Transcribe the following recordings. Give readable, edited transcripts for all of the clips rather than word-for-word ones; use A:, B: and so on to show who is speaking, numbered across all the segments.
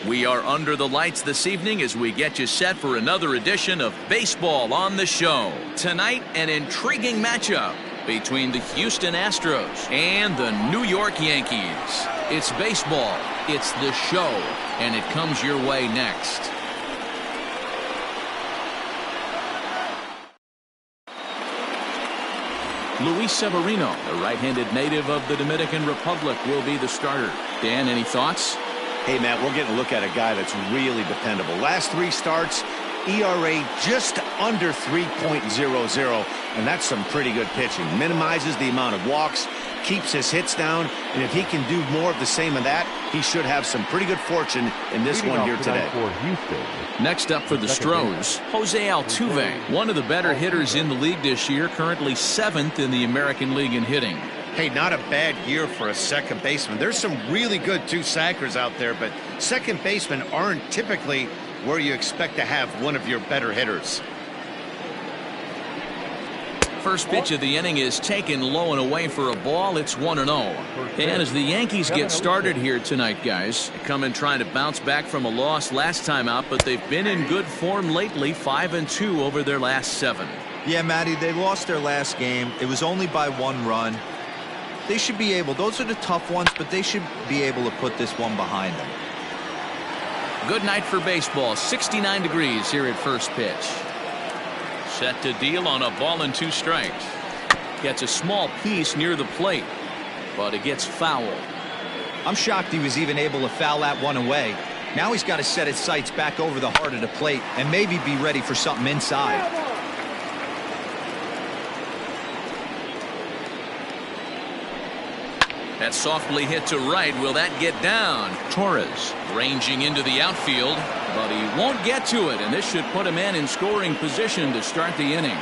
A: We are under the lights this evening as we get you set for another edition of Baseball on the Show. Tonight, an intriguing matchup between the Houston Astros and the New York Yankees. It's baseball, it's the show, and it comes your way next. Luis Severino, the right-handed native of the Dominican Republic, will be the starter. Dan, any thoughts?
B: Hey, Matt, we're getting a look at a guy that's really dependable. Last 3 starts, ERA just under 3.00, and that's some pretty good pitching. Minimizes the amount of walks, keeps his hits down, and if he can do more of the same of that, he should have some pretty good fortune in this one here today.
A: Next up for the Stros, Jose Altuve, one of the better hitters in the league this year, currently 7th in the American League in hitting.
B: Hey, not a bad year for a second baseman. There's some really good two-sackers out there, but second basemen aren't typically where you expect to have one of your better hitters.
A: First pitch of the inning is taken low and away for a ball. It's 1-0. And as the Yankees get started here tonight, guys, they come in trying to bounce back from a loss last time out, but they've been in good form lately, 5-2 over their last 7.
C: Yeah, Matty, they lost their last game. It was only by 1 run. They should be able, those are the tough ones, but they should be able to put this one behind them.
A: Good night for baseball. 69 degrees here at first pitch. Set to deal on a ball and 2 strikes. Gets a small piece near the plate, but it gets fouled.
C: I'm shocked he was even able to foul that one away. Now he's got to set his sights back over the heart of the plate and maybe be ready for something inside.
A: That's softly hit to right. Will that get down? Torres ranging into the outfield, but he won't get to it, and this should put a man in scoring position to start the inning.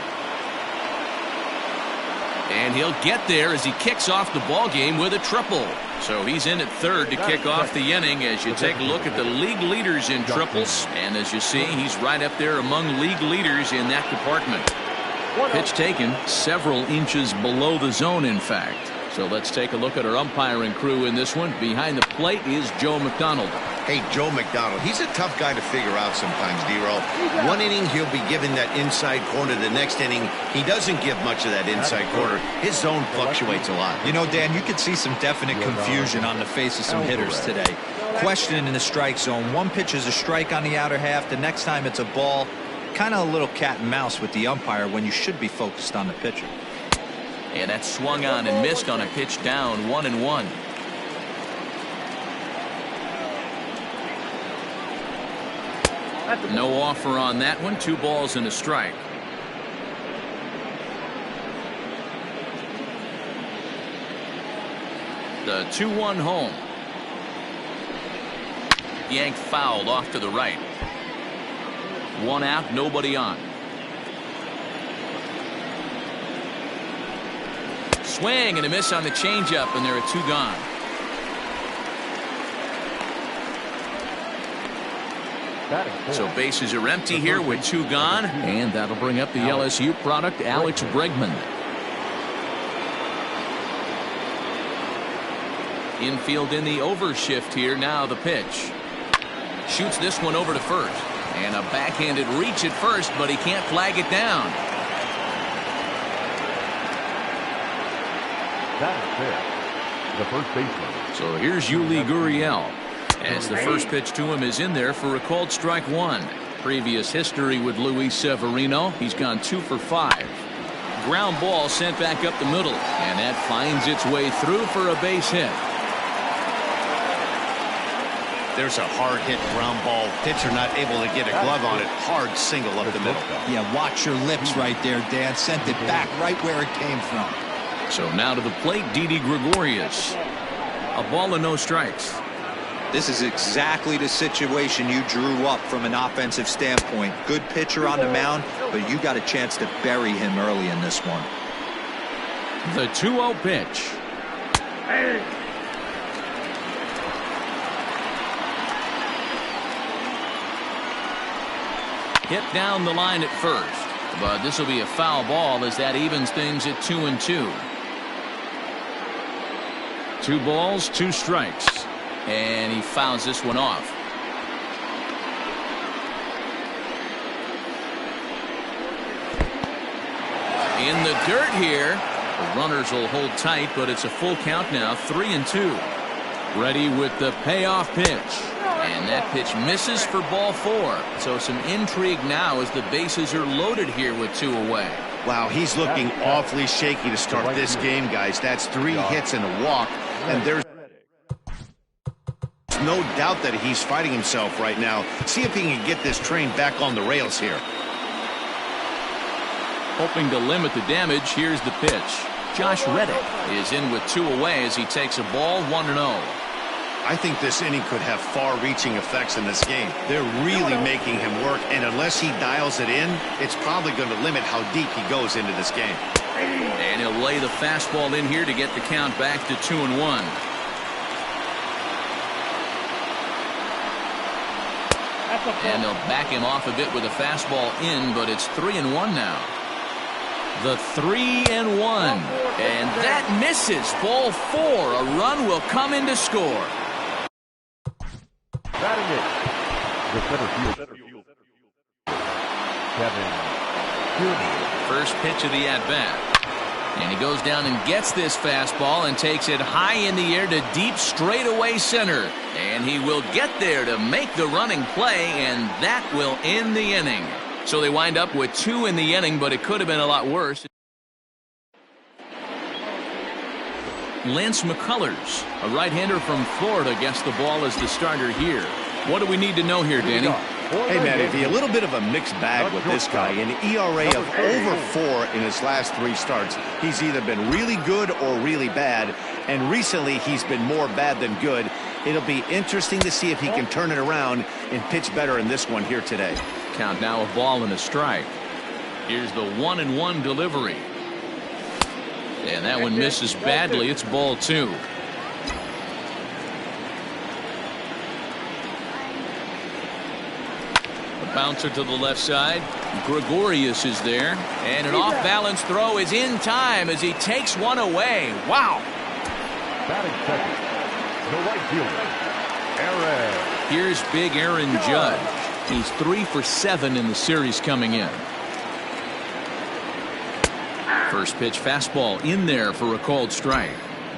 A: And he'll get there as he kicks off the ball game with a triple. So he's in at third to kick off the inning as you take a look at the league leaders in triples. And as you see, he's right up there among league leaders in that department. Pitch taken several inches below the zone, in fact. So let's take a look at our umpiring crew in this one. Behind the plate is Joe McDonald.
B: Hey, Joe McDonald, he's a tough guy to figure out sometimes, D-Roll. One inning, he'll be given that inside corner. The next inning, he doesn't give much of that inside corner. His zone fluctuates a lot.
C: You know, Dan, you could see some definite confusion on the face of some hitters today. Questioning in the strike zone. One pitch is a strike on the outer half. The next time it's a ball. Kind of a little cat and mouse with the umpire when you should be focused on the pitcher.
A: And that swung on and missed on a pitch down, 1-1. No offer on that one. 2 balls and a strike. The 2-1 home. Yank fouled off to the right. 1 out, nobody on. Swing and a miss on the changeup, and there are 2 gone. So bases are empty here with 2 gone, and that'll bring up the LSU product, Alex Bregman. Infield in the overshift here. Now the pitch. Shoots this one over to first, and a backhanded reach at first, but he can't flag it down.
D: The first baseman.
A: So here's Yuli Gurriel as the first pitch to him is in there for a called strike 1. Previous history with Luis Severino. He's gone 2 for 5. Ground ball sent back up the middle, and that finds its way through for a base hit.
B: There's a hard hit ground ball. Pitcher not able to get a glove on it. Hard single up the middle.
C: Yeah, watch your lips right there, Dan. Sent it back right where it came from.
A: So now to the plate, Didi Gregorius. A ball and no strikes.
C: This is exactly the situation you drew up from an offensive standpoint. Good pitcher on the mound, but you got a chance to bury him early in this one.
A: The 2-0 pitch. Hit down the line at first, but this will be a foul ball as that evens things at 2-2. 2 balls, 2 strikes, and he fouls this one off. In the dirt here. The runners will hold tight, but it's a full count now, 3-2. Ready with the payoff pitch. And that pitch misses for ball 4. So some intrigue now as the bases are loaded here with 2 away.
B: Wow, he's looking awfully shaky to start this game, guys. That's 3 hits and a walk, and there's no doubt that he's fighting himself right now. See if he can get this train back on the rails here.
A: Hoping to limit the damage, here's the pitch. Josh Reddick is in with 2 away as he takes a ball, 1-0.
B: I think this inning could have far-reaching effects in this game. They're really making him work, and unless he dials it in, it's probably going to limit how deep he goes into this game.
A: And he'll lay the fastball in here to get the count back to 2-1. And they'll back him off a bit with a fastball in, but it's 3-1 now. The 3-1. And that misses. Ball 4. A run will come in to score.
D: Batting it, the center field, Kevin Goodman.
A: First pitch of the at-bat. And he goes down and gets this fastball and takes it high in the air to deep straightaway center. And he will get there to make the running play, and that will end the inning. So they wind up with 2 in the inning, but it could have been a lot worse. Lance McCullers, a right-hander from Florida, gets the ball as the starter here. What do we need to know here, Danny?
B: Hey, Matty, a little bit of a mixed bag with this guy. An ERA of over 4 in his last 3 starts. He's either been really good or really bad, and recently he's been more bad than good. It'll be interesting to see if he can turn it around and pitch better in this one here today.
A: Count now a ball and a strike. Here's the 1-1 delivery. And that one misses badly. It's ball 2. Bouncer to the left side. Gregorius is there, and an off-balance throw is in time as he takes one away. Wow.
D: Batting second, the right fielder, Aaron.
A: Here's big Aaron Judge. He's 3 for 7 in the series coming in. First pitch fastball in there for a called strike.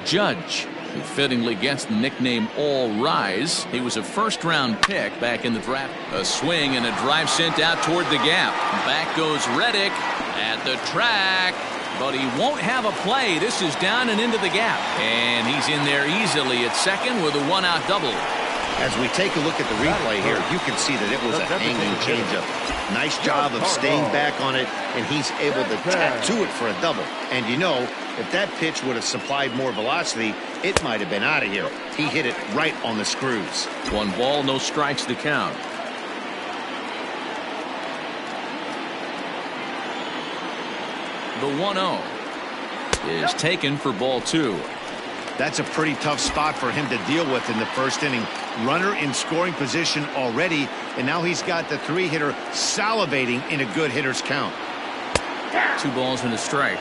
A: Judge, who fittingly gets the nickname All Rise. He was a first-round pick back in the draft. A swing and a drive sent out toward the gap. Back goes Reddick at the track, but he won't have a play. This is down and into the gap, and he's in there easily at second with a 1-out double.
B: As we take a look at the replay here, you can see that it was a hanging changeup. Nice job of staying back on it, and he's able to tattoo it for a double. And you know, if that pitch would have supplied more velocity, it might have been out of here. He hit it right on the screws.
A: 1 ball, no strikes to count. The 1-0 is taken for ball 2.
B: That's a pretty tough spot for him to deal with in the first inning. Runner in scoring position already, and now he's got the 3-hitter salivating in a good hitter's count.
A: 2 balls and a strike.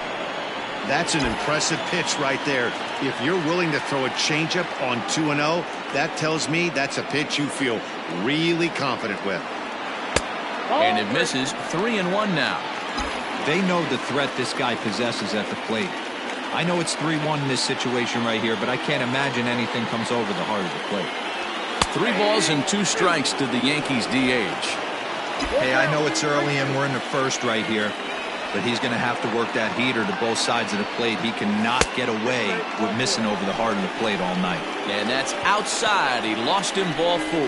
B: That's an impressive pitch right there. If you're willing to throw a changeup on 2-0, that tells me that's a pitch you feel really confident with.
A: And it misses. 3-1 now.
C: They know the threat this guy possesses at the plate. I know it's 3-1 in this situation right here, but I can't imagine anything comes over the heart of the plate.
A: 3 balls and 2 strikes to the Yankees DH.
C: Hey, I know it's early and we're in the first right here, but he's going to have to work that heater to both sides of the plate. He cannot get away with missing over the heart of the plate all night.
A: And that's outside. He lost him ball 4.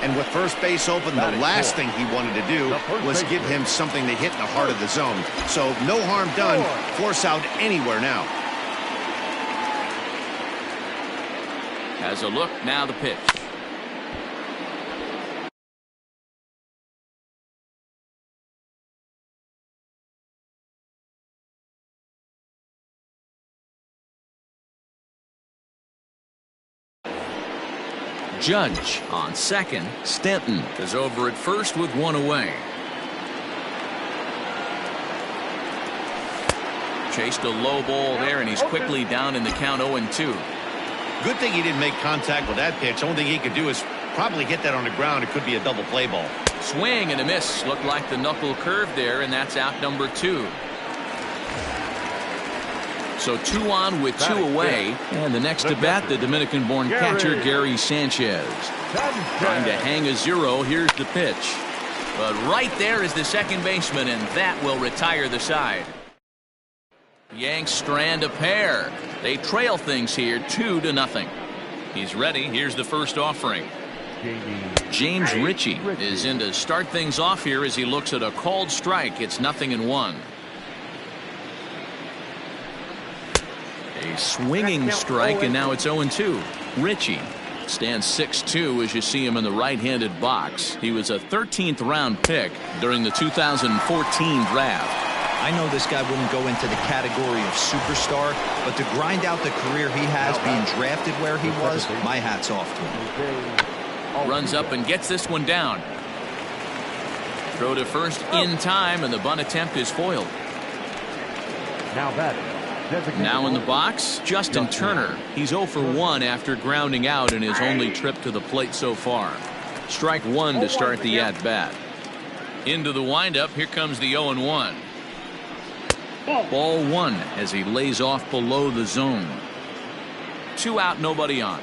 B: And with first base open, the last thing he wanted to do was give him something to hit in the heart of the zone. So no harm done. Force out anywhere now.
A: Has a look, now the pitch. Judge on second. Stanton is over at first with 1 away. Chased a low ball there, and he's quickly down in the count 0-2.
B: Good thing he didn't make contact with that pitch. Only thing he could do is probably hit that on the ground. It could be a double play ball.
A: Swing and a miss. Looked like the knuckle curve there, and that's out number 2. So 2 on with 2 away. And the next to bat, the Dominican-born catcher, Gary Sanchez. Trying to hang a 0. Here's the pitch. But right there is the second baseman, and that will retire the side. Yanks strand a pair. They trail things here 2-0. He's ready. Here's the first offering. James Ritchie is in to start things off here as he looks at a called strike. It's 0-1. A swinging strike, and now it's 0-2. Ritchie stands 6'2" as you see him in the right-handed box. He was a 13th round pick during the 2014 draft.
C: I know this guy wouldn't go into the category of superstar, but to grind out the career he has being drafted where he was, my hat's off to him.
A: Runs up and gets this one down. Throw to first in time, and the bunt attempt is foiled. Now in the box, Justin Turner. He's 0 for 1 after grounding out in his only trip to the plate so far. Strike 1 to start the at-bat. Into the windup, here comes the 0-1. Ball 1 as he lays off below the zone. 2 out, nobody on.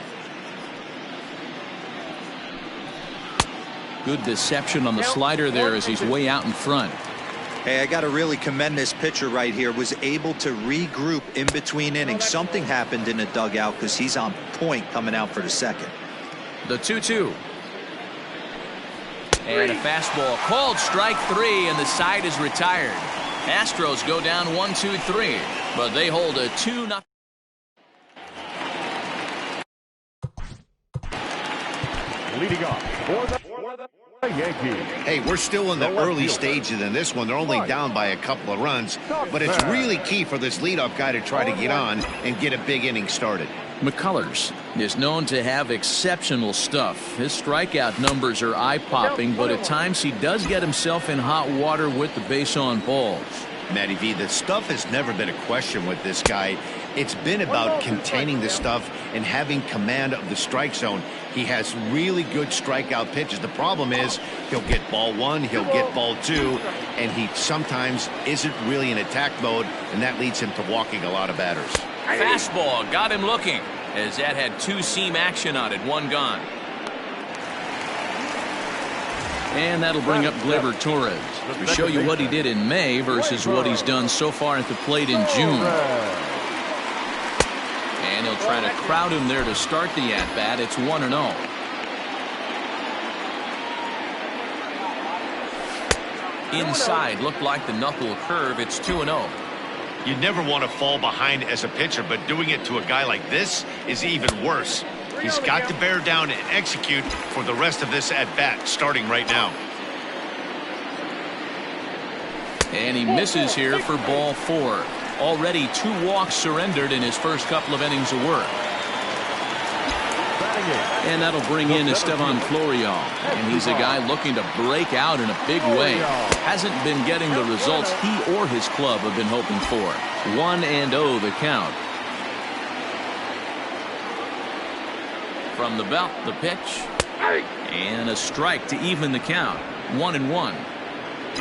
A: Good deception on the slider there as he's way out in front.
C: Hey, I got to really commend this pitcher right here. Was able to regroup in between innings. Something happened in the dugout because he's on point coming out for the second.
A: The 2-2. And a fastball called strike 3, and the side is retired. Astros go down 1-2-3, but they hold a 2-0.
D: Leading off for the Yankees.
B: Hey, we're still in the early stages in this one. They're only down by a couple of runs, but it's really key for this leadoff guy to try to get on and get a big inning started.
A: McCullers is known to have exceptional stuff. His strikeout numbers are eye-popping, but at times he does get himself in hot water with the base on balls.
B: Matty V, the stuff has never been a question with this guy. It's been about containing the stuff and having command of the strike zone. He has really good strikeout pitches. The problem is he'll get ball 1, he'll get ball 2, and he sometimes isn't really in attack mode, and that leads him to walking a lot of batters.
A: Fastball got him looking as that had 2-seam action on it. 1 gone. And that'll bring up Gleyber Torres to show you what he did in May versus what he's done so far at the plate in June. And he'll try to crowd him there to start the at-bat. It's 1-0. Inside looked like the knuckle curve. It's 2-0.
B: You never want to fall behind as a pitcher, but doing it to a guy like this is even worse. He's got to bear down and execute for the rest of this at-bat, starting right now.
A: And he misses here for ball 4. Already 2 walks surrendered in his first couple of innings of work. And that'll bring in Estevan Florial. And he's a guy looking to break out in a big way. Hasn't been getting the results he or his club have been hoping for. 1-0 the count. From the belt, the pitch. And a strike to even the count. 1-1.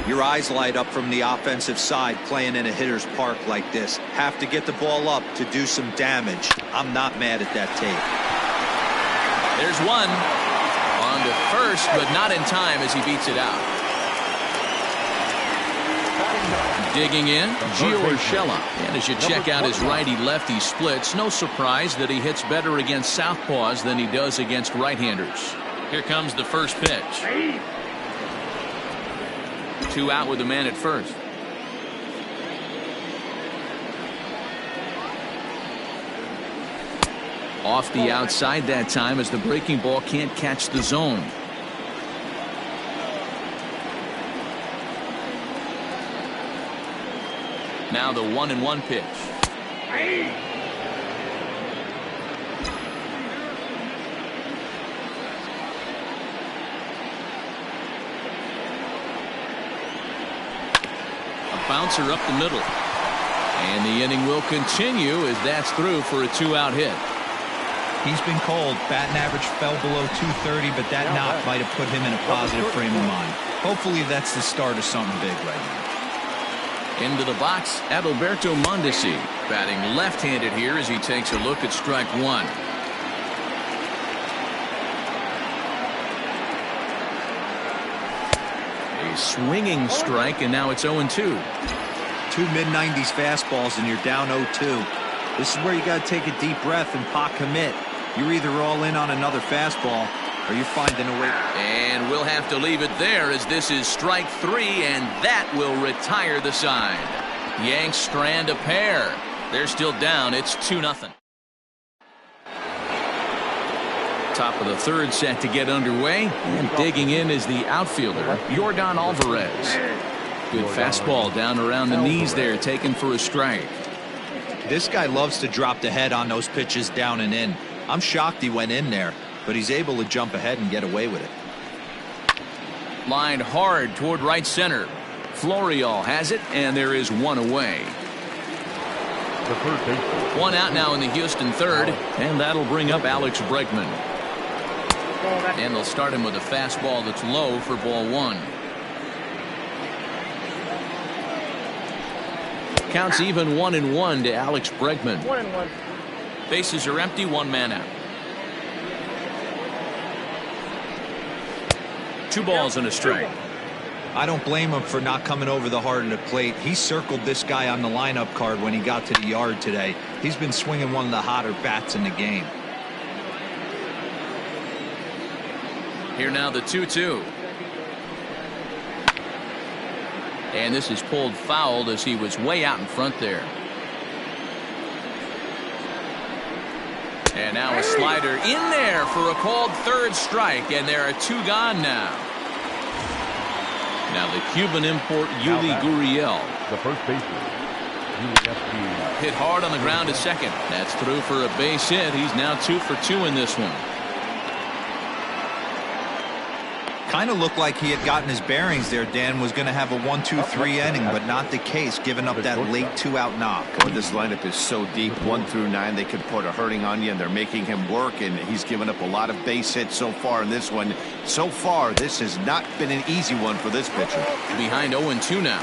C: Your eyes light up from the offensive side playing in a hitter's park like this. Have to get the ball up to do some damage. I'm not mad at that tape.
A: There's one. On to first, but not in time as he beats it out. Digging in, Gio Urshela. And as you check out his righty-lefty splits, no surprise that he hits better against southpaws than he does against right-handers. Here comes the first pitch. 2 out with the man at first. Off the outside that time as the breaking ball can't catch the zone. Now the 1-1 pitch. A bouncer up the middle. And the inning will continue as that's through for a 2-out hit.
C: He's been cold. Batting average fell below 230, but that knock might have put him in a positive frame of mind. Hopefully that's the start of something big right now.
A: Into the box, Adalberto Mondesi. Batting left-handed here as he takes a look at strike one. A swinging strike, and now it's 0-2.
C: Two mid-90s fastballs and you're down 0-2. This is where you got to take a deep breath and pot commit. You're either all in on another fastball or you're finding a way.
A: And we'll have to leave it there as this is strike three, and that will retire the side. Yanks strand a pair. They're still down. It's 2-0. Top of the third set to get underway, and digging in is the outfielder, Yordan Alvarez. Good fastball down around the knees there, taken for a strike.
C: This guy loves to drop the head on those pitches down and in. I'm shocked he went in there, but he's able to jump ahead and get away with it.
A: Lined hard toward right center. Florial has it, and there is one away. One out now in the Houston third, and that'll bring up Alex Bregman. And they'll start him with a fastball that's low for ball one. Counts even 1-1 to Alex Bregman.
D: 1-1.
A: Bases are empty, one man out. 2 balls and a strike.
C: I don't blame him for not coming over the heart of the plate. He circled this guy on the lineup card when he got to the yard today. He's been swinging one of the hotter bats in the game.
A: Here now the 2-2. And this is pulled foul as he was way out in front there. And now a slider in there for a called third strike, and there are 2 gone now. Now the Cuban import Yuli Gurriel.
D: The first baseman.
A: Hit hard on the ground to second. That's through for a base hit. He's now 2 for 2 in this one.
C: Kind of looked like he had gotten his bearings there. Dan was going to have a 1-2-3 inning, but not the case, giving up that late 2-out knock.
B: Boy, this lineup is so deep, 1 through 9. They could put a hurting on you, and they're making him work, and he's given up a lot of base hits so far in this one. So far, this has not been an easy one for this pitcher.
A: Behind 0-2 now.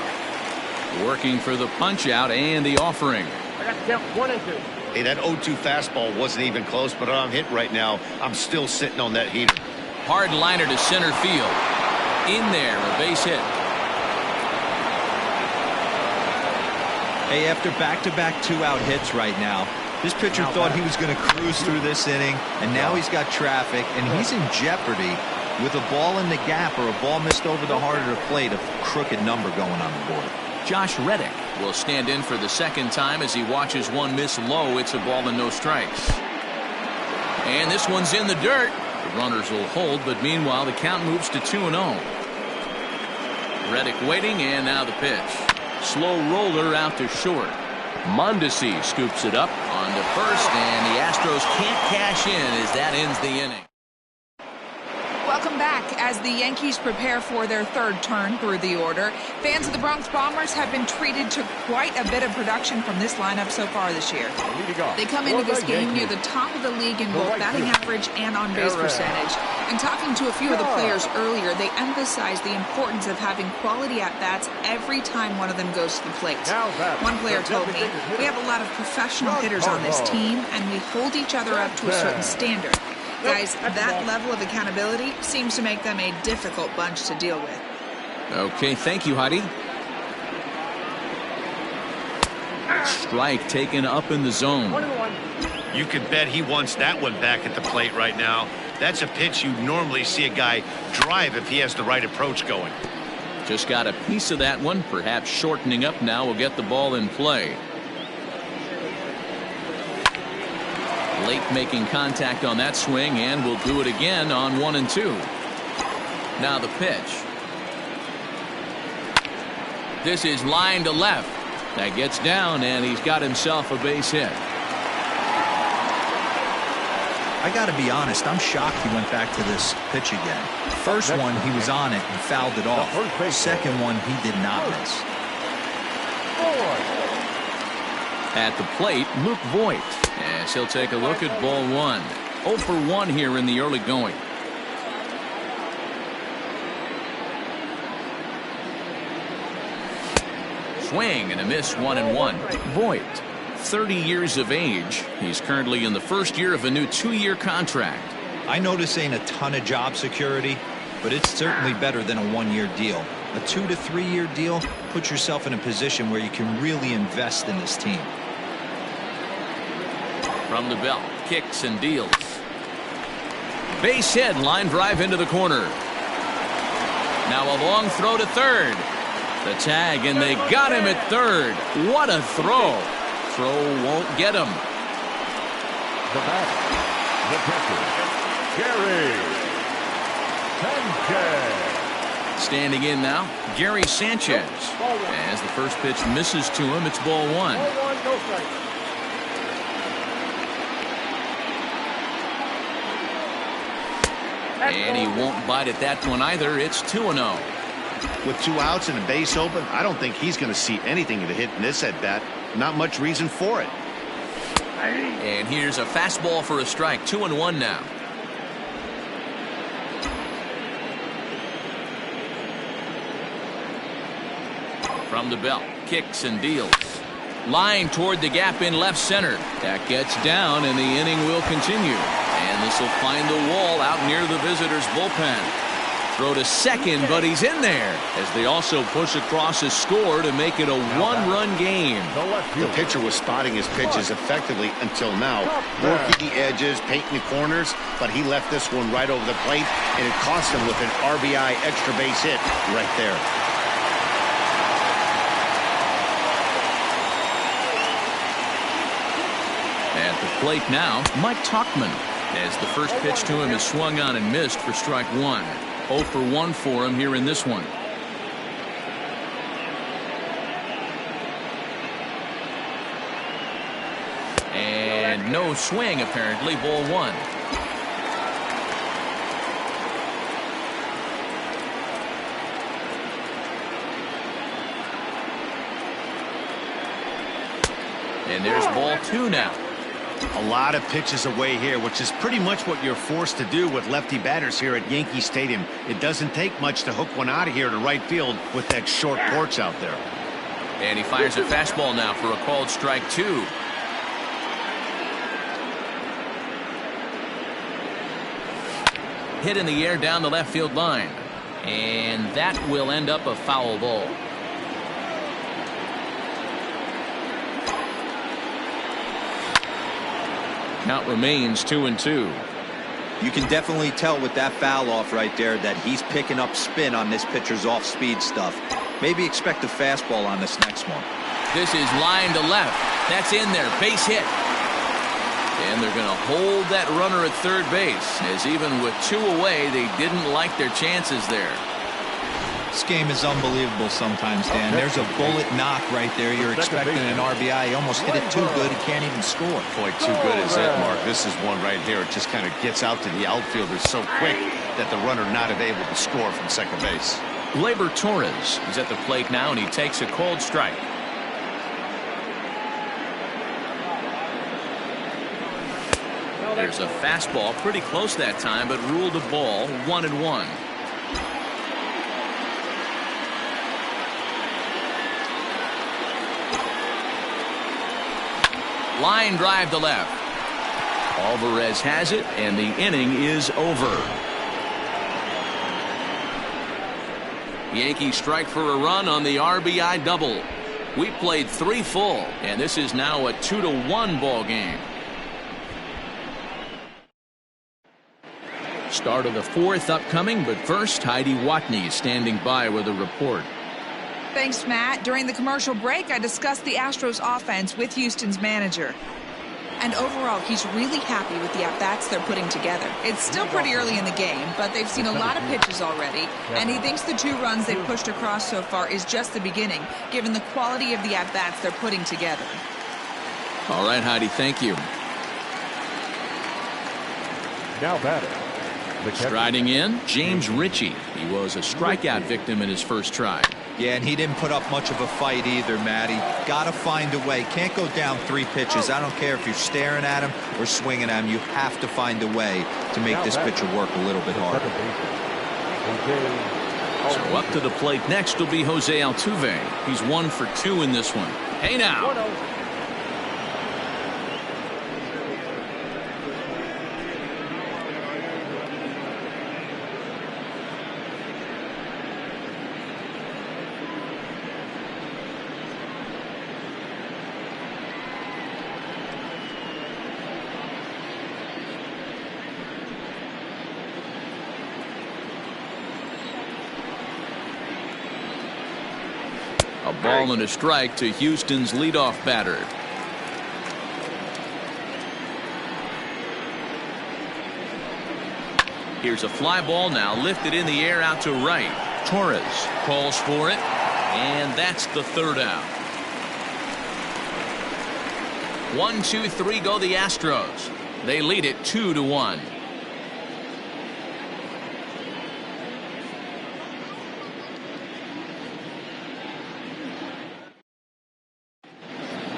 A: Working for the punch out and the offering.
D: I got to count 1 and 2.
B: Hey, that 0-2 fastball wasn't even close, but I'm hit right now. I'm still sitting on that heater.
A: Hard liner to center field. In there, a base hit.
C: Hey, after back-to-back 2-out hits right now, this pitcher thought he was going to cruise through this inning, and now he's got traffic, and he's in jeopardy with a ball in the gap or a ball missed over the heart of the plate, a crooked number going on the board.
A: Josh Reddick will stand in for the second time as he watches one miss low. It's a ball and no strikes. And this one's in the dirt. The runners will hold, but meanwhile the count moves to 2-0. Reddick waiting, and now the pitch. Slow roller out to short. Mondesi scoops it up on to first, and the Astros can't cash in as that ends the inning.
E: Welcome back. As the Yankees prepare for their third turn through the order, fans of the Bronx Bombers have been treated to quite a bit of production from this lineup so far this year. They come into this game near the top of the league in both batting average and on-base percentage. And talking to a few of the players earlier, they emphasized the importance of having quality at-bats every time one of them goes to the plate. One player told me, "We have a lot of professional hitters on this team, and we hold each other up to a certain standard." Guys, that level of accountability seems to make them a difficult bunch to deal with.
A: Okay, thank you, Heidi. Strike taken up in the zone.
B: You can bet he wants that one back at the plate right now. That's a pitch you normally see a guy drive if he has the right approach going.
A: Just got a piece of that one, perhaps shortening up now will get the ball in play. Late making contact on that swing, and will do it again on 1 and 2. Now the pitch. This is line to left. That gets down, and he's got himself a base hit.
C: I got to be honest, I'm shocked he went back to this pitch again. First one, he was on it and fouled it off. Second one, he did not miss.
A: At the plate, Luke Voigt, as he'll take a look at ball 1. 0 for 1 here in the early going. Swing and a miss, 1 and 1. Voigt 30 years of age. He's currently in the first year of a new 2-year contract.
C: I know this ain't a ton of job security, but it's certainly better than a 1-year deal. A 2 to 3 year deal puts yourself in a position where you can really invest in this team.
A: From the belt, kicks and deals. Base hit, line drive into the corner. Now a long throw to third. The tag, and they got him at third. What a throw. Throw won't get him.
D: The batter, the pitcher, Gary Sanchez.
A: Standing in now, Gary Sanchez. As the first pitch misses to him, it's ball 1. And he won't bite at that one either. It's 2-0.
B: With 2 outs and a base open, I don't think he's going to see anything to hit in this at bat. Not much reason for it.
A: And here's a fastball for a strike. 2-1 now. From the belt, kicks and deals. Line toward the gap in left center. That gets down, and the inning will continue. And this will find the wall out near the visitors' bullpen. Throw to second, but he's in there as they also push across a score to make it a 1-run game.
B: The pitcher was spotting his pitches effectively until now, working the edges, painting the corners, but he left this one right over the plate, and it cost him with an RBI extra base hit right there.
A: At the plate now, Mike Tauchman, as the first pitch to him is swung on and missed for strike 1. 0 for 1 for him here in this one. And no swing, apparently. Ball 1. And there's ball 2 now.
B: A lot of pitches away here, which is pretty much what you're forced to do with lefty batters here at Yankee Stadium. It doesn't take much to hook one out of here to right field with that short porch out there.
A: And he fires a fastball now for a called strike 2. Hit in the air down the left field line. And that will end up a foul ball. Count remains 2-2.
C: You can definitely tell with that foul off right there that he's picking up spin on this pitcher's off-speed stuff. Maybe expect a fastball on this next one.
A: This is line to left. That's in there. Base hit. And they're going to hold that runner at third base, as even with 2 away, they didn't like their chances there.
C: This game is unbelievable sometimes, Dan. There's a bullet knock right there. You're expecting an RBI. He almost hit it too good. He can't even score.
B: Boy, too good is it, Mark. This is one right here. It just kind of gets out to the outfielders so quick that the runner not able to score from second base.
A: Gleyber Torres is at the plate now, and he takes a called strike. There's a fastball pretty close that time, but ruled a ball. 1-1. Line drive to left. Alvarez has it, and the inning is over. Yankees strike for a run on the RBI double. We played 3 full, and this is now a 2-1 ball game. Start of the 4th upcoming, but first, Heidi Watney is standing by with a report.
E: Thanks, Matt. During the commercial break, I discussed the Astros offense with Houston's manager. And overall, he's really happy with the at-bats they're putting together. It's still pretty early in the game, but they've seen a lot of pitches already. And he thinks the 2 runs they've pushed across so far is just the beginning, given the quality of the at-bats they're putting together.
A: All right, Heidi, thank you.
D: Now batting.
A: Striding in, James Ritchie. He was a strikeout victim in his first try.
C: Yeah, and he didn't put up much of a fight either, Matty. Got to find a way. Can't go down 3 pitches. I don't care if you're staring at him or swinging at him. You have to find a way to make this pitcher work a little bit harder.
A: So up to the plate next will be Jose Altuve. He's 1 for 2 in this one. Hey now. A ball and a strike to Houston's leadoff batter. Here's a fly ball now lifted in the air out to right. Torres calls for it, and that's the third out. 1, 2, 3 go the Astros. They lead it 2-1.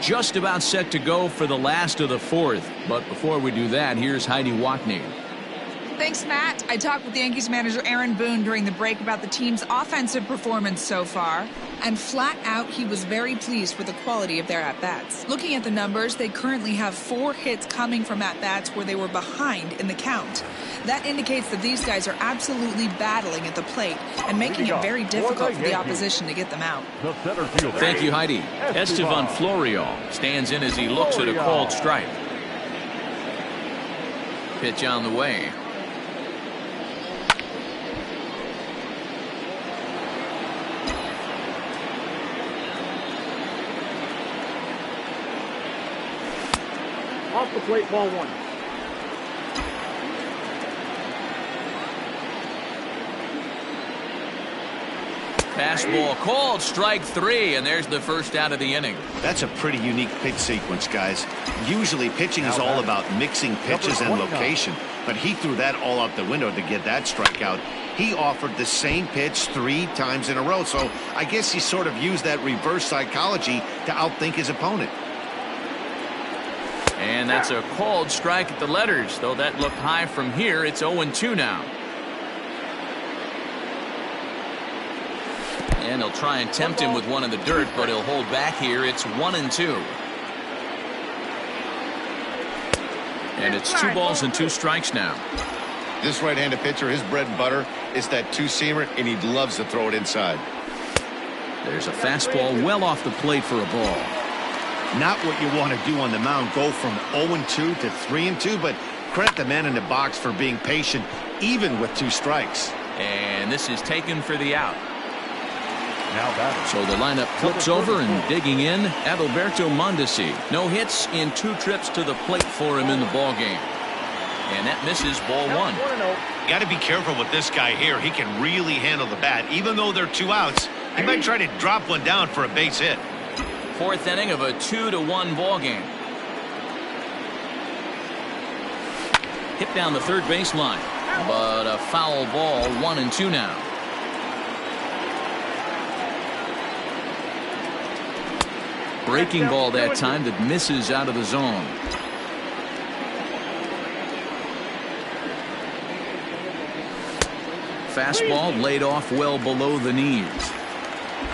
A: Just about set to go for the last of the fourth. But before we do that, here's Heidi Watney.
E: Thanks, Matt. I talked with Yankees manager Aaron Boone during the break about the team's offensive performance so far. And flat out, he was very pleased with the quality of their at-bats. Looking at the numbers, they currently have 4 hits coming from at-bats where they were behind in the count. That indicates that these guys are absolutely battling at the plate and making it very difficult for the opposition to get them out.
A: Thank you, Heidi. Estevan Florial stands in as he looks at a called strike. Pitch on the way.
F: Off the plate, ball 1.
A: Fastball called, strike 3, and there's the first out of the inning.
B: That's a pretty unique pitch sequence, guys. Usually pitching is all about mixing pitches and location, but he threw that all out the window to get that strikeout. He offered the same pitch 3 times in a row, so I guess he sort of used that reverse psychology to outthink his opponent.
A: And that's a called strike at the letters, though that looked high from here. It's 0-2 now. And he'll try and tempt him with one in the dirt, but he'll hold back here. It's 1-2. And it's 2 balls and 2 strikes now.
B: This right-handed pitcher, his bread and butter is that 2-seamer, and he loves to throw it inside.
A: There's a fastball well off the plate for a ball.
B: Not what you want to do on the mound, go from 0-2 to 3-2, but credit the man in the box for being patient, even with 2 strikes.
A: And this is taken for the out.
D: Now batting.
A: So the lineup flips over, and digging in, Adalberto Mondesi. No hits in 2 trips to the plate for him in the ball game. And that misses, ball 1.
B: Got to be careful with this guy here. He can really handle the bat. Even though they're 2 outs, he might try to drop one down for a base hit.
A: 4th inning of a 2-1 ball game. Hit down the third baseline, but a foul ball. 1-2 now. Breaking ball that time that misses out of the zone. Fastball laid off well below the knees.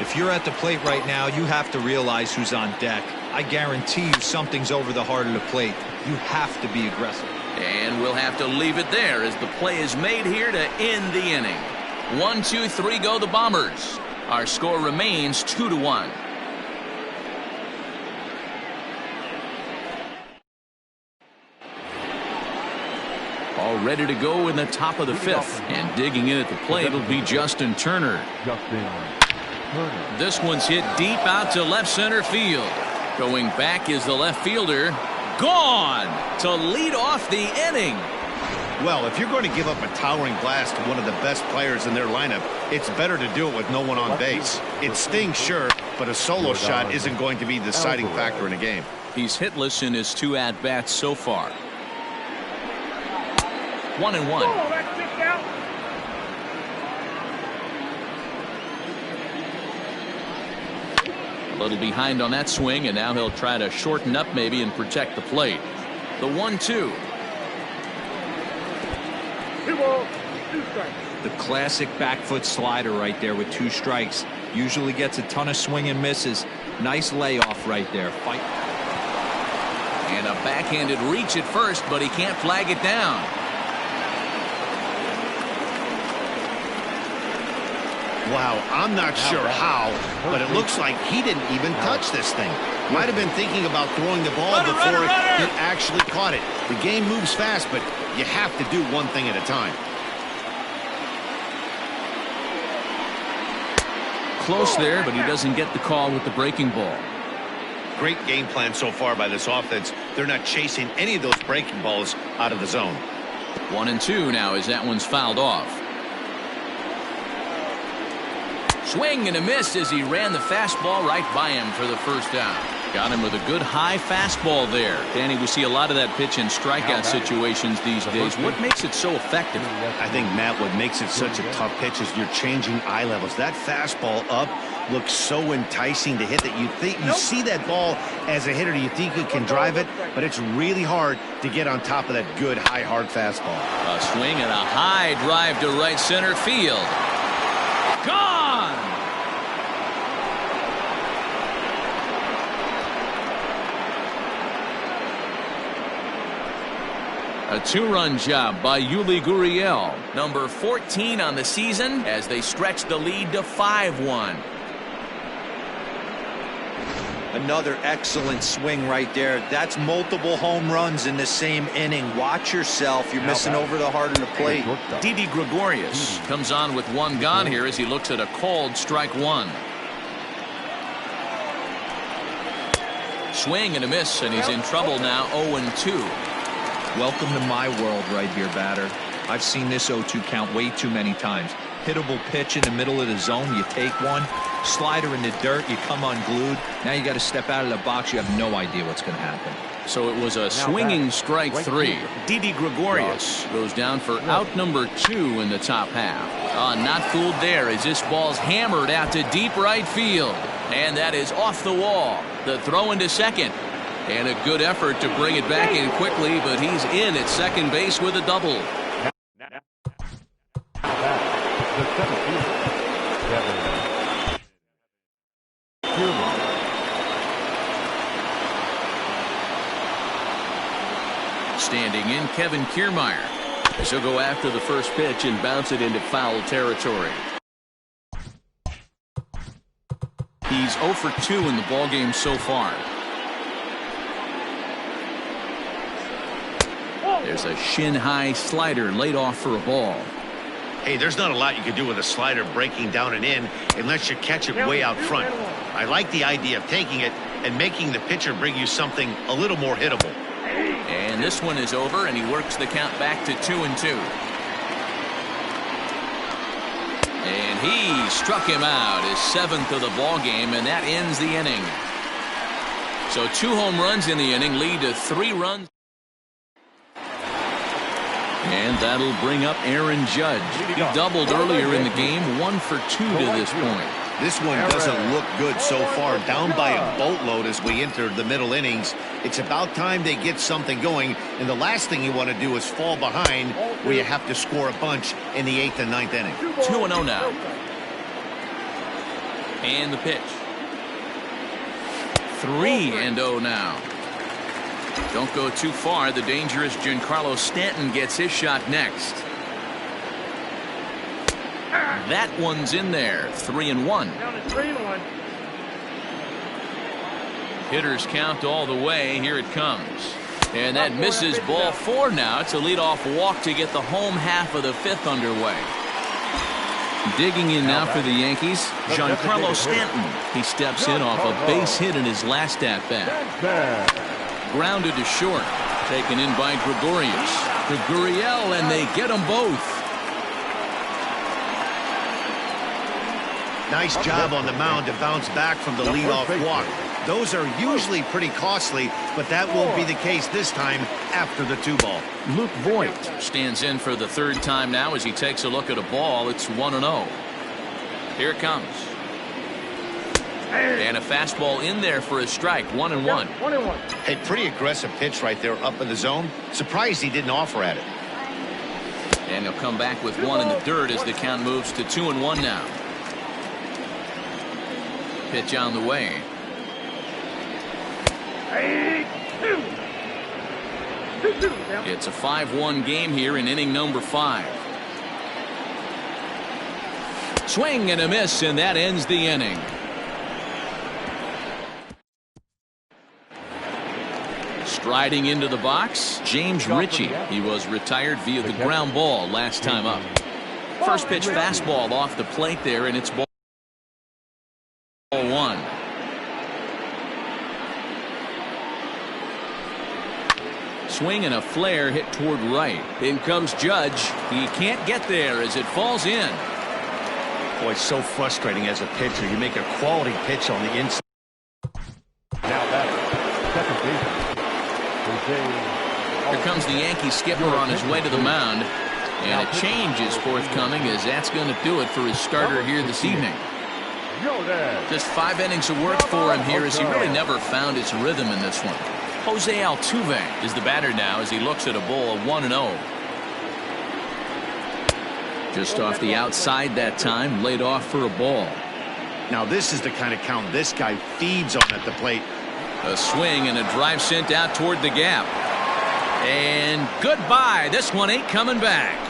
C: If you're at the plate right now, you have to realize who's on deck. I guarantee you something's over the heart of the plate. You have to be aggressive.
A: And we'll have to leave it there as the play is made here to end the inning. 1, 2, 3 go the Bombers. Our score remains 2-1. All ready to go in the top of the 5th. And digging in at the plate will be Justin Turner. This one's hit deep out to left center field. Going back is the left fielder. Gone to lead off the inning.
B: Well, if you're going to give up a towering blast to one of the best players in their lineup, it's better to do it with no one on base. It stings, sure, but a solo shot isn't going to be the deciding factor in a game.
A: He's hitless in his 2 at-bats so far. 1-1. A little behind on that swing, and now he'll try to shorten up maybe and protect the plate. The 1-2.
C: The classic back foot slider right there with 2 strikes. Usually gets a ton of swing and misses. Nice layoff right there. Fight.
A: And a backhanded reach at first, but he can't flag it down.
B: Wow, I'm not sure how, but it looks like he didn't even touch this thing. Might have been thinking about throwing the ball before it actually caught it. The game moves fast, but you have to do one thing at a time.
A: close there, but he doesn't get the call with the breaking ball.
B: Great game plan so far by this offense. They're not chasing any of those breaking balls out of the zone.
A: 1-2 now as that one's fouled off. Swing and a miss as he ran the fastball right by him for the first down. Got him with a good high fastball there. Danny, we see a lot of that pitch in strikeout situations these days. What makes it so effective?
B: I think, Matt, what makes it such a tough pitch is you're changing eye levels. That fastball up looks so enticing to hit that you think you see that ball as a hitter, you think you can drive it, but it's really hard to get on top of that good high hard fastball.
A: A swing and a high drive to right center field. Gone! A two-run job by Yuli Gurriel, number 14 on the season, as they stretch the lead to 5-1.
C: Another excellent swing right there. That's multiple home runs in the same inning. Watch yourself. You're missing over the heart of the plate.
A: Didi Gregorius comes on with one gone here as he looks at a called strike one. Swing and a miss, and he's in trouble now. 0-2.
C: Welcome to my world right here, batter. I've seen this 0-2 count way too many times. Hittable pitch in the middle of the zone, you take one. Slider in the dirt, you come unglued. Now you got to step out of the box. You have no idea what's going to happen.
A: So it was a swinging strike three. Didi Gregorius goes down for out number 2 in the top half. Not fooled there as this ball's hammered out to deep right field. And that is off the wall. The throw into second. And a good effort to bring it back in quickly, but he's in at second base with a double. Standing in, Kevin Kiermaier. As he'll go after the first pitch and bounce it into foul territory. He's 0 for 2 in the ballgame so far. There's a shin-high slider laid off for a ball.
B: Hey, there's not a lot you can do with a slider breaking down and in unless you catch it way out front. I like the idea of taking it and making the pitcher bring you something a little more hittable.
A: And this one is over, and he works the count back to 2-2. And he struck him out, his 7th of the ball game, and that ends the inning. So 2 home runs in the inning lead to 3 runs. And that'll bring up Aaron Judge. He doubled earlier in the game, 1 for 2 to this point.
B: This one doesn't look good so far. Down by a boatload as we enter the middle innings. It's about time they get something going, and the last thing you want to do is fall behind where you have to score a bunch in the 8th and 9th inning.
A: 2-0 now. And the pitch. 3-0 now. Don't go too far. The dangerous Giancarlo Stanton gets his shot next. That one's in there. 3-1.
F: Down to 3-1.
A: Hitters count all the way. Here it comes. And that misses ball 4 now. It's a leadoff walk to get the home half of the 5th underway. Digging in now for the Yankees, Giancarlo Stanton. He steps in off a base hit in his last at-bat. Grounded to short. Taken in by Gregorius. To Gurriel, and they get them both.
B: Nice job on the mound to bounce back from the leadoff walk. Those are usually pretty costly, but that won't be the case this time after the 2-ball.
A: Luke Voigt stands in for the 3rd time now as he takes a look at a ball. It's 1-0. Here it comes. And a fastball in there for a strike. 1-1.
B: Hey, pretty aggressive pitch right there up in the zone. Surprised he didn't offer at it.
A: And he'll come back with 1 in the dirt as the count moves to 2-1 now. Pitch on the way. It's a 5-1 game here in inning number 5. Swing and a miss, and that ends the inning. Striding into the box, James Ritchie. He was retired via the ground ball last time up. First pitch fastball off the plate there, and it's ball. swing and a flare hit toward right. In comes Judge. He can't get there as it falls in.
B: Boy, it's so frustrating as a pitcher. You make a quality pitch on the inside.
D: Now batter, second baseman.
A: Here comes the Yankee skipper on his way to the mound. And a change is forthcoming, as that's going to do it for his starter here this evening. Just 5 innings of work for him here, as he really never found his rhythm in this one. Jose Altuve is the batter now as he looks at a ball of 1-0. Just off the outside that time, laid off for a ball.
B: Now this is the kind of count this guy feeds on at the plate.
A: A swing and a drive sent out toward the gap. And goodbye. This one ain't coming back.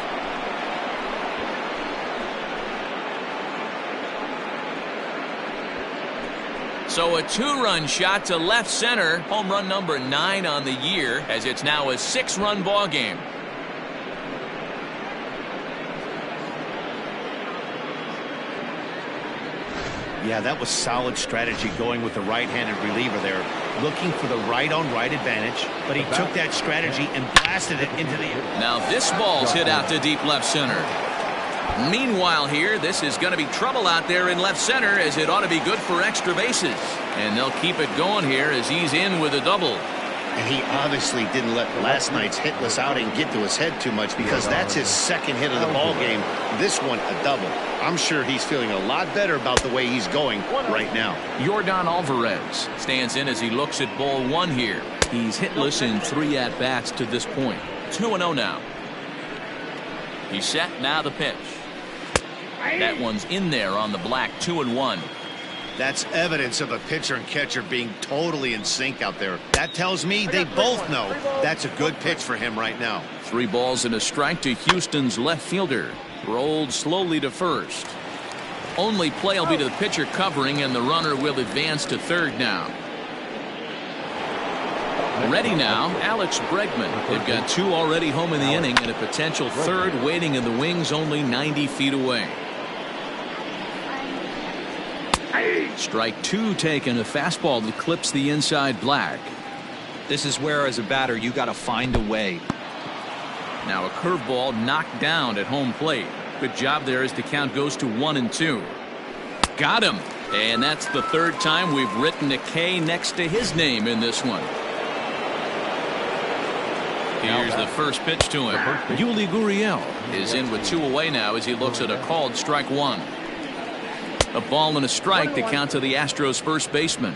A: So a 2-run shot to left center. Home run number 9 on the year, as it's now a 6-run ball game.
B: Yeah, that was solid strategy going with the right-handed reliever there. Looking for the right-on-right advantage, but he took that strategy and blasted it into the air.
A: Now this ball's hit out to deep left center. Meanwhile here, this is going to be trouble out there in left center, as it ought to be good for extra bases. And they'll keep it going here as he's in with a double.
B: And he obviously didn't let last night's hitless outing get to his head too much, because that's his second hit of the ball game. This one a double. I'm sure he's feeling a lot better about the way he's going right now.
A: Yordan Alvarez stands in as he looks at ball 1 here. He's hitless in 3 at-bats to this point. 2-0 now. He's set. Now the pitch. That one's in there on the black. 2-1.
B: That's evidence of a pitcher and catcher being totally in sync out there. That tells me they both know that's a good pitch for him right now.
A: 3 balls and a strike to Houston's left fielder. Rolled slowly to first. Only play will be to the pitcher covering, and the runner will advance to third now. Ready now, Alex Bregman. They've got 2 already home in the inning, and a potential third waiting in the wings only 90 feet away. Strike 2 taken, a fastball that clips the inside black.
C: This is where, as a batter, you got to find a way.
A: Now a curveball knocked down at home plate. Good job there as the count goes to 1-2. Got him. And that's the 3rd time we've written a K next to his name in this one. Here's the first pitch to him. Yuli Gurriel is in with 2 away now as he looks at a called strike 1. A ball and a strike to count to the Astros first baseman.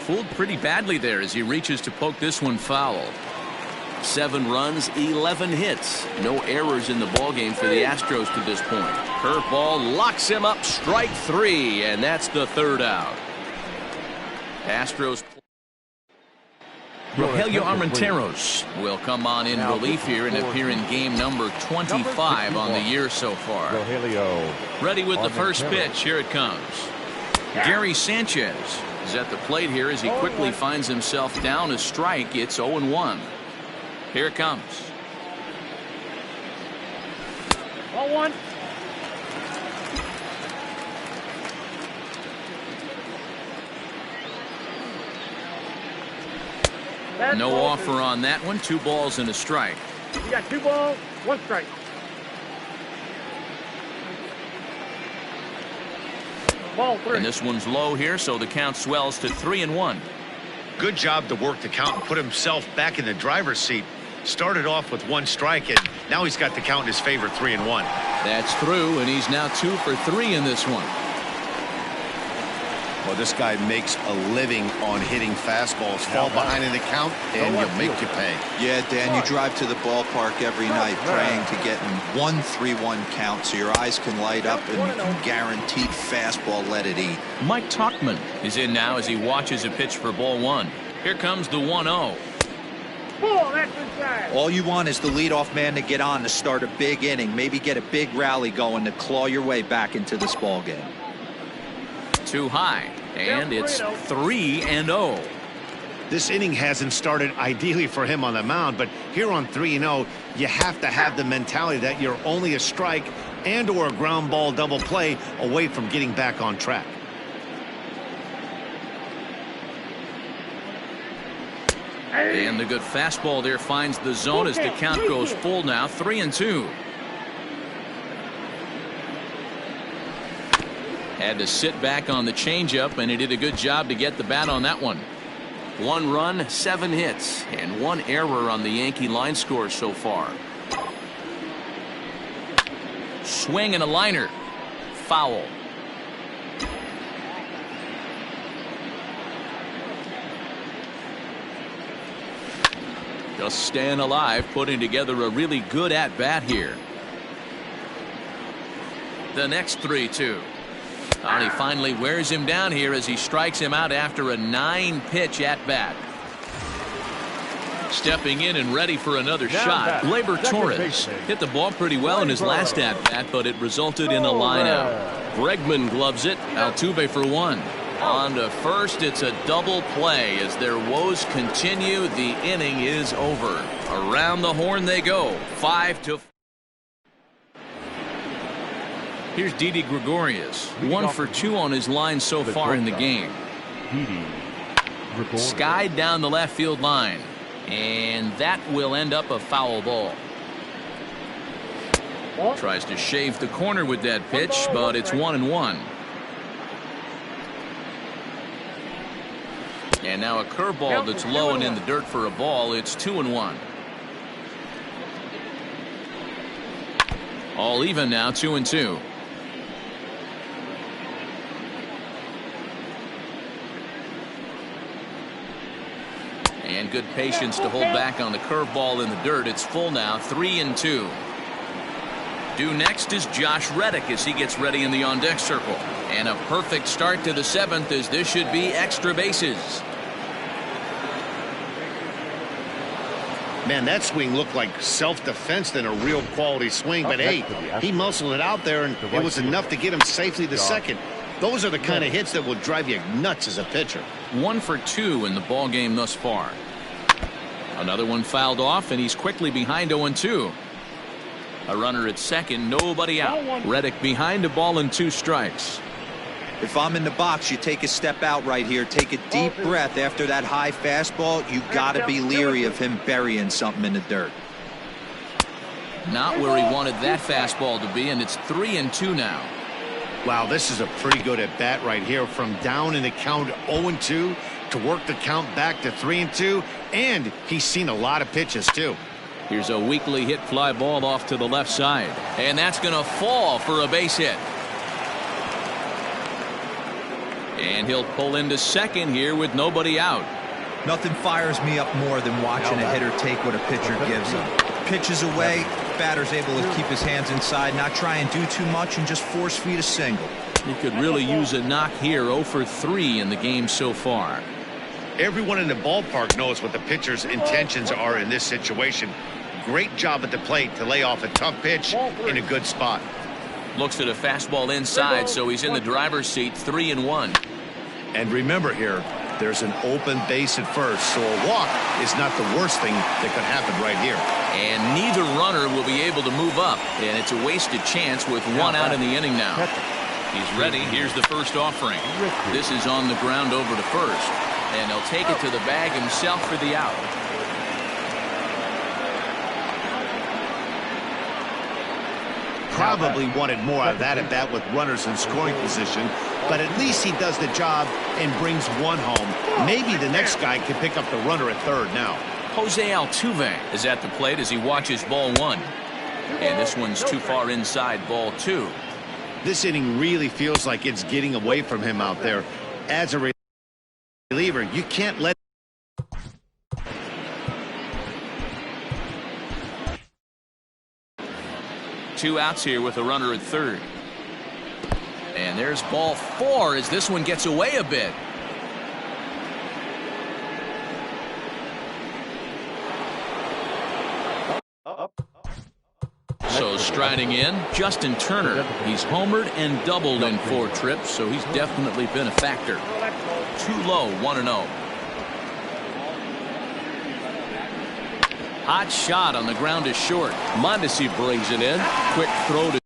A: Fooled pretty badly there as he reaches to poke this one foul. 7 runs, 11 hits. No errors in the ballgame for the Astros to this point. Curveball locks him up, strike 3, and that's the 3rd out. Astros. Rogelio Armenteros will come on in relief here and appear in game number 25 on the year so far. Ready with the first pitch. Here it comes. Gary Sanchez is at the plate here as he quickly finds himself down a strike. It's 0-1. Here it comes.
F: 0-1.
A: No offer on that one. 2 balls and a strike.
F: You got 2 balls, 1 strike. Ball 3.
A: And this one's low here, so the count swells to 3-1.
B: Good job to work the count and put himself back in the driver's seat. Started off with 1 strike, and now he's got the count in his favor, 3-1.
A: That's through, and he's now 2 for 3 in this one.
B: Well, this guy makes a living on hitting fastballs. Fall behind in the count, and he'll make you pay.
C: Yeah, Dan, you drive to the ballpark every night praying to get in 1-3-1 count so your eyes can light up and guaranteed fastball let it eat.
A: Mike Tauchman is in now as he watches a pitch for ball 1. Here comes the 1-0.
C: All you want is the leadoff man to get on to start a big inning, maybe get a big rally going to claw your way back into this ball game.
A: Too high, and it's 3-0.
B: This inning hasn't started ideally for him on the mound, but here on 3-0, you have to have the mentality that you're only a strike and or a ground ball double play away from getting back on track.
A: And the good fastball there finds the zone as the count goes full now, 3-2. Had to sit back on the changeup, and he did a good job to get the bat on that one. 1 run, 7 hits, and 1 error on the Yankee line score so far. Swing and a liner. Foul. Just staying alive, putting together a really good at-bat here. The next 3-2. And he finally wears him down here as he strikes him out after a 9-pitch at-bat. Stepping in and ready for another shot, Gleyber Torres hit the ball pretty well in his last at-bat, but it resulted in a line-out. Bregman gloves it. Altuve for 1. On to first, it's a double play as their woes continue. The inning is over. Around the horn they go. 5-4. Here's Didi Gregorius. 1 for 2 on his line so far in the game. Skied down the left field line. And that will end up a foul ball. Tries to shave the corner with that pitch, but it's 1-1. And now a curveball that's low and in the dirt for a ball. It's 2-1. All even now, 2-2. And good patience to hold back on the curveball in the dirt. It's full now, 3-2. Due next is Josh Reddick as he gets ready in the on-deck circle. And a perfect start to the 7th as this should be extra bases.
B: Man, that swing looked like self-defense than a real quality swing. But hey, he muscled it out there, and it was enough to get him safely to second. Those are the kind of hits that will drive you nuts as a pitcher.
A: 1 for 2 in the ball game thus far. Another one fouled off, and he's quickly behind 0-2. A runner at second, nobody out. Reddick behind a ball and 2 strikes.
C: If I'm in the box, you take a step out right here. Take a deep breath after that high fastball. You got to be leery of him burying something in the dirt.
A: Not where he wanted that fastball to be, and it's 3-2 now.
B: Wow, this is a pretty good at bat right here. From down in the count 0-2 to work the count back to 3-2, and he's seen a lot of pitches too.
A: Here's a weakly hit fly ball off to the left side, and that's going to fall for a base hit. And he'll pull into second here with nobody out.
C: Nothing fires me up more than watching a hitter take what a pitcher gives him. Pitches away, batter's able to keep his hands inside, not try and do too much, and just force feed a single.
A: He could really use a knock here. 0 for 3 in the game so far.
B: Everyone in the ballpark knows what the pitcher's intentions are in this situation. Great job at the plate to lay off a tough pitch in a good spot.
A: Looks at a fastball inside, so he's in the driver's seat. 3-1.
B: And remember here, there's an open base at first, so a walk is not the worst thing that could happen right here.
A: And neither runner will be able to move up, and it's a wasted chance with 1 out in the inning now. He's ready. Here's the first offering. This is on the ground over to first, and he'll take it to the bag himself for the out.
B: Probably wanted more out of that at bat with runners in scoring position, but at least he does the job and brings 1 home. Maybe the next guy can pick up the runner at third now.
A: Jose Altuve is at the plate as he watches ball 1. And this one's too far inside, ball 2.
B: This inning really feels like it's getting away from him out there. As a reliever, you can't let
A: 2 outs here with a runner at third. And there's ball 4 as this one gets away a bit. So striding in, Justin Turner. He's homered and doubled in 4 trips, so he's definitely been a factor. Too low, 1-0. Hot shot on the ground is short. Mondesi brings it in. Quick throw to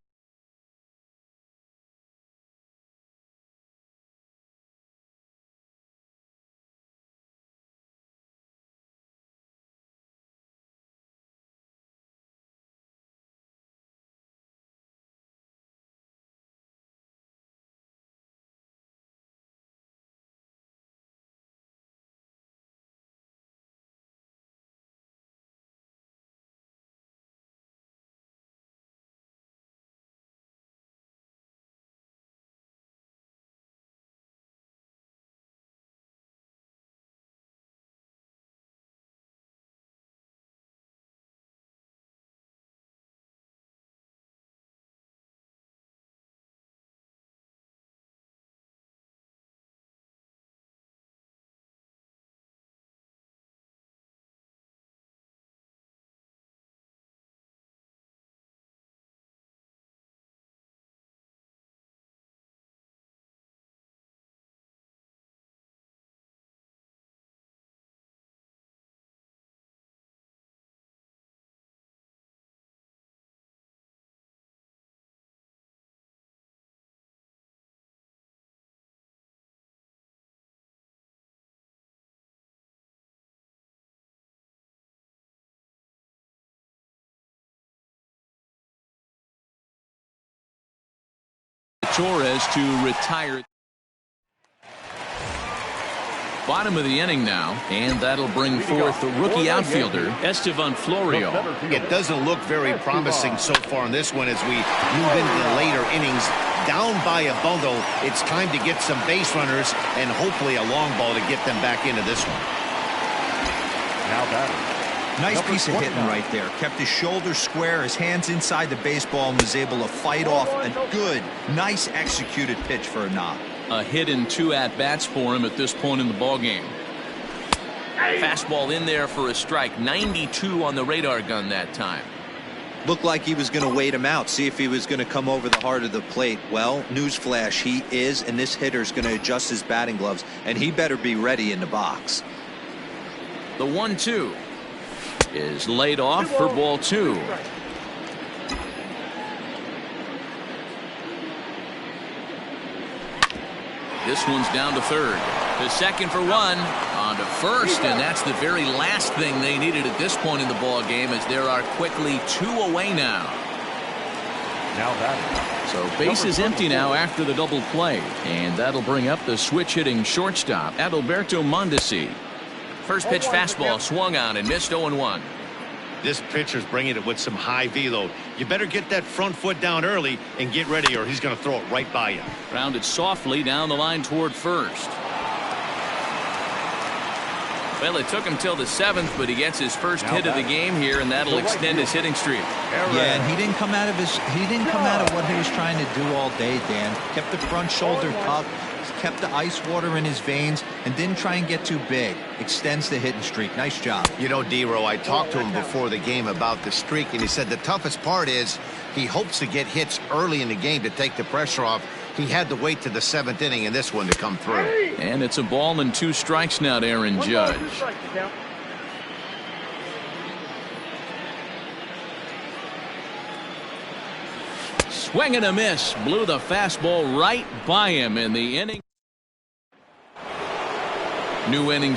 A: Torres to retire. Bottom of the inning now, and that'll bring forth the rookie outfielder, Estevan Florio.
B: It doesn't look very promising so far in this one as we move into the later innings. Down by a bundle, it's time to get some base runners and hopefully a long ball to get them back into this one.
D: Now batting.
C: Nice piece of hitting right there. Kept his shoulders square, his hands inside the baseball, and was able to fight off a good, nice executed pitch for a knock.
A: A hit in 2 at-bats for him at this point in the ballgame. Fastball in there for a strike. 92 on the radar gun that time.
C: Looked like he was going to wait him out, see if he was going to come over the heart of the plate. Well, newsflash, he is, and this hitter's going to adjust his batting gloves, and he better be ready in the box.
A: The 1-2 is laid off for ball 2. This one's down to third. To second for 1. On to first, and that's the very last thing they needed at this point in the ball game, as there are quickly 2 away now.
D: Now batting.
A: So base is empty now after the double play, and that'll bring up the switch hitting shortstop, Adalberto Mondesi. First pitch fastball swung on and missed 0-1.
B: This pitcher's bringing it with some high velo. You better get that front foot down early and get ready, or he's going to throw it right by you.
A: Grounded softly down the line toward first. Well, it took him till the 7th, but he gets his first hit of the game here, and that'll extend his hitting streak.
C: Yeah, and he didn't come out of what he was trying to do all day, Dan. Kept the front shoulder tucked, kept the ice water in his veins, and didn't try and get too big. Extends the hitting streak. Nice job.
B: You know, D-Row, I talked to him before the game about the streak, and he said the toughest part is he hopes to get hits early in the game to take the pressure off. He had to wait to the 7th inning in this one to come through.
A: And it's a ball and 2 strikes now to Aaron Judge. Swing and a miss. Blew the fastball right by him in the inning. New inning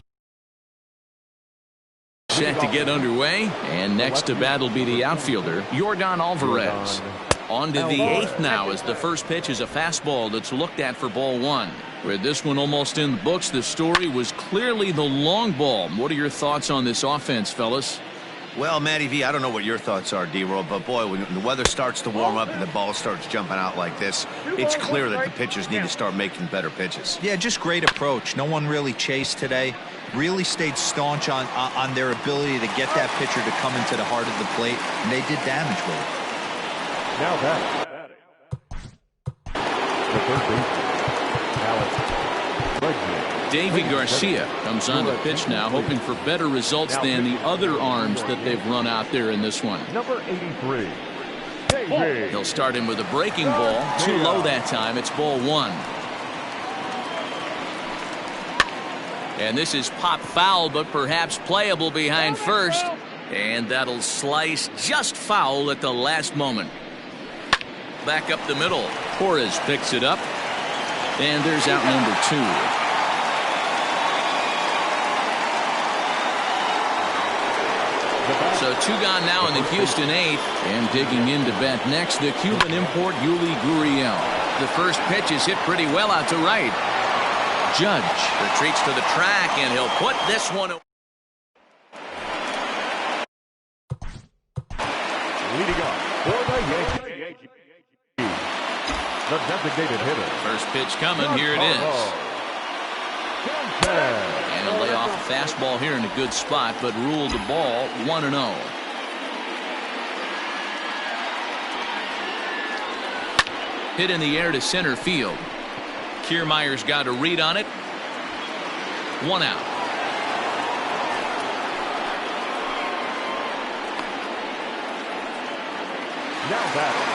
A: set to get underway. And next to bat will be the outfielder, Yordan Alvarez. On to the 8th now, as the first pitch is a fastball that's looked at for ball 1. With this one almost in the books, the story was clearly the long ball. What are your thoughts on this offense, fellas?
B: Well, Matty V, I don't know what your thoughts are, D-Roll, but boy, when the weather starts to warm up and the ball starts jumping out like this, it's clear that the pitchers need to start making better pitches.
C: Yeah, just great approach. No one really chased today. Really stayed staunch on their ability to get that pitcher to come into the heart of the plate, and they did damage with it.
D: Now batting. The third baseman,
A: Davy Garcia comes on the pitch now, hoping for better results than the other arms that they've run out there in this one.
D: Number 83. Davy.
A: He'll start him with a breaking ball. Too low that time. It's ball 1. And this is pop foul, but perhaps playable behind first. And that'll slice just foul at the last moment. Back up the middle. Torres picks it up. And there's out number 2. So 2 gone now in the Houston 8th. And digging in to bat next, the Cuban import Yuli Gurriel. The first pitch is hit pretty well out to right. Judge retreats to the track, and he'll put this one away.
D: Leading up for the Yankees, the designated hitter.
A: First pitch coming. Here it is. And a layoff fastball here in a good spot, but ruled the ball 1-0. Hit in the air to center field. Kiermaier's got a read on it. 1 out.
D: Now batting.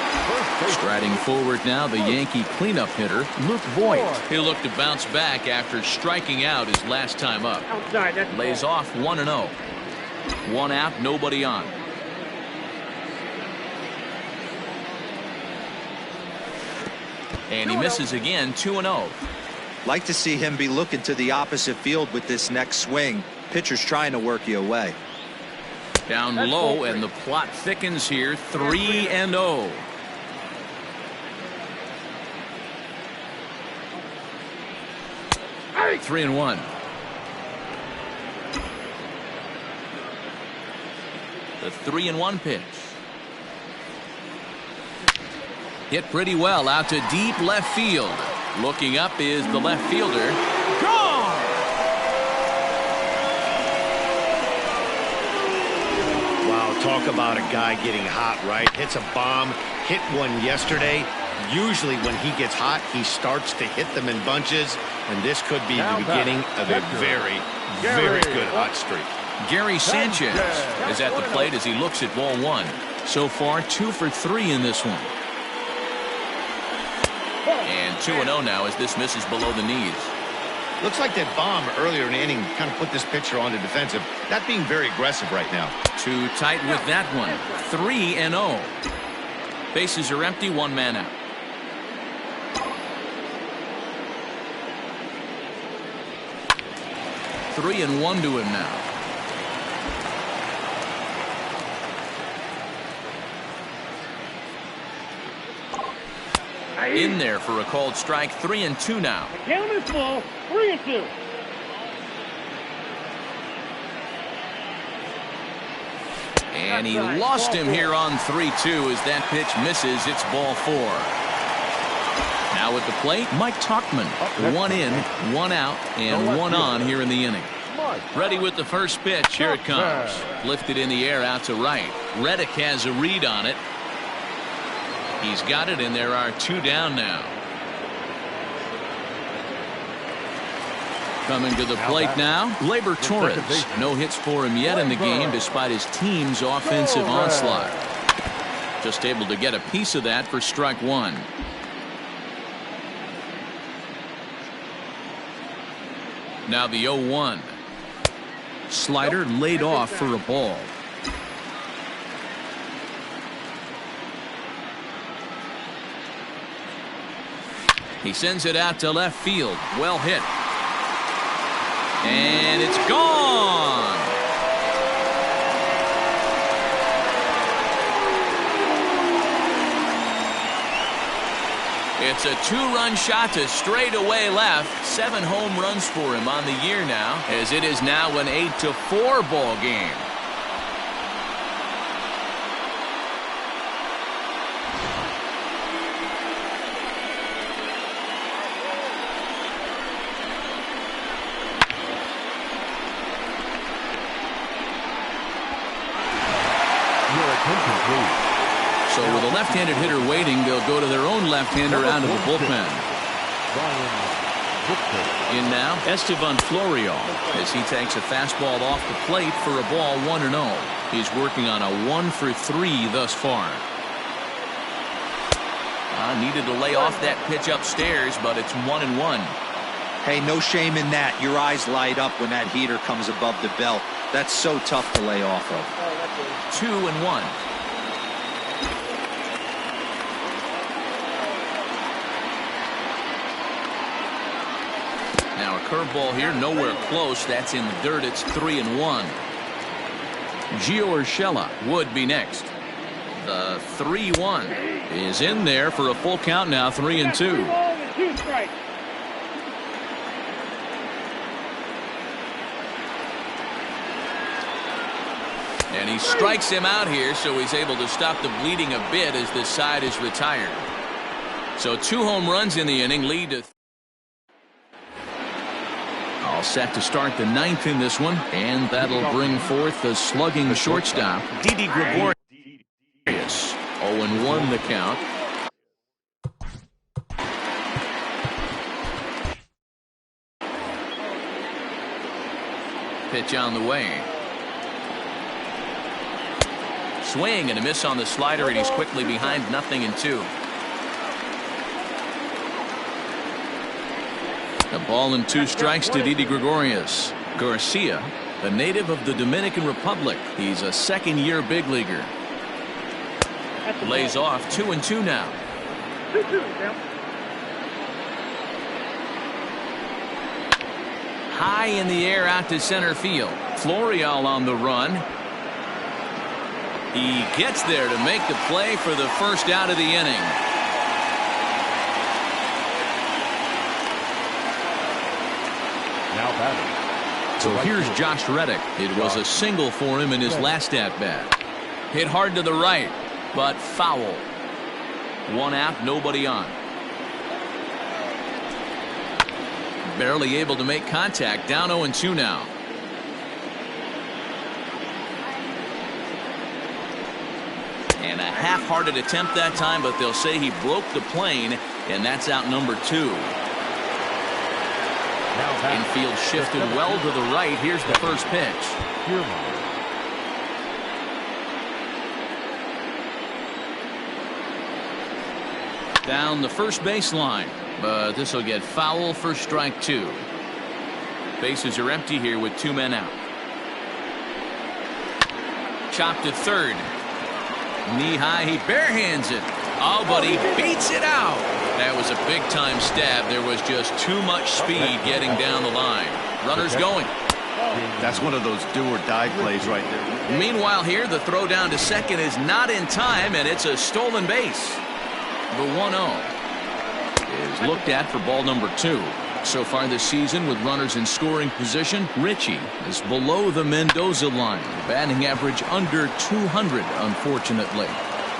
A: Striding forward now, the Yankee cleanup hitter, Luke Voigt. He'll look to bounce back after striking out his last time up. Lays off 1-0. 1 out, nobody on. And he misses again, 2-0.
C: Like to see him be looking to the opposite field with this next swing. Pitcher's trying to work you away.
A: Down low, and the plot thickens here, 3-0. 3-1. The 3-1 pitch. Hit pretty well out to deep left field. Looking up is the left fielder. Gone!
B: Wow, talk about a guy getting hot, right? Hits a bomb, hit one yesterday. Usually when he gets hot, he starts to hit them in bunches, and this could be the beginning of a very, very good hot streak.
A: Gary Sanchez is at the plate as he looks at ball one. So far, 2 for 3 in this one. And 2-0 now as this misses below the knees.
B: Looks like that bomb earlier in the inning kind of put this pitcher on the defensive. Not being very aggressive right now.
A: Too tight with that one. 3-0. Bases are empty, 1 man out. Three and 1 to him now. In there for a called strike. 3-2 now.
F: The count is full. 3-2.
A: And he lost him here on 3-2 as that pitch misses. It's ball 4. Now at the plate, Mike Tauchman. 1 in, 1 out, and 1 on here in the inning. Ready with the first pitch. Here it comes. Lifted in the air out to right. Reddick has a read on it. He's got it, and there are 2 down now. Coming to the plate now, Gleyber Torres. No hits for him yet in the game despite his team's offensive onslaught. Just able to get a piece of that for strike 1. Now the 0-1. Slider laid off for a ball. He sends it out to left field. Well hit. And it's gone. It's a 2-run shot to straightaway left. 7 home runs for him on the year now, as it is now an 8-4 ball game. So with a left-handed hitter waiting, they'll go to their own left-hander out of the bullpen. In now, Estevan Florial as he takes a fastball off the plate for a ball 1-0. He's working on a 1 for 3 thus far. Needed to lay off that pitch upstairs, but it's 1-1.
C: Hey, no shame in that. Your eyes light up when that heater comes above the belt. That's so tough to lay off of.
A: 2-1. Now a curveball here, nowhere close. That's in the dirt. It's 3-1. Gio Urshela would be next. The 3-1 is in there for a full count now. 3-2. And he strikes him out here, so he's able to stop the bleeding a bit as this side is retired. So 2 home runs in the inning lead to. All set to start the 9th in this one, and that'll bring forth the slugging shortstop, Didi Gregorius. 0-1 the count. Pitch on the way. Swing and a miss on the slider, and he's quickly behind 0-2. A ball and 2 strikes to Didi Gregorius. Garcia, a native of the Dominican Republic. He's a second-year big leaguer. Lays off 2-2 now.
F: 2-2
A: High in the air out to center field. Florial on the run. He gets there to make the play for the first out of the inning.
D: batting.
A: So here's Josh Reddick. It was a single for him in his last at-bat. Hit hard to the right, but foul. One out, nobody on. Barely able to make contact. Down 0-2 now. And a half-hearted attempt that time, but they'll say he broke the plane, and that's out number 2. Infield shifted well to the right. Here's the first pitch. Down the first baseline, but this will get foul for strike 2. Bases are empty here with 2 men out. Chopped at third. Knee high, he barehands it. Oh, but he beats it out. That was a big-time stab. There was just too much speed getting down the line. Runners going.
B: That's one of those do-or-die plays right there.
A: Meanwhile here, the throw down to second is not in time, and it's a stolen base. The 1-0 is looked at for ball number 2. So far this season, with runners in scoring position, Richie is below the Mendoza line. Batting average under 200, unfortunately.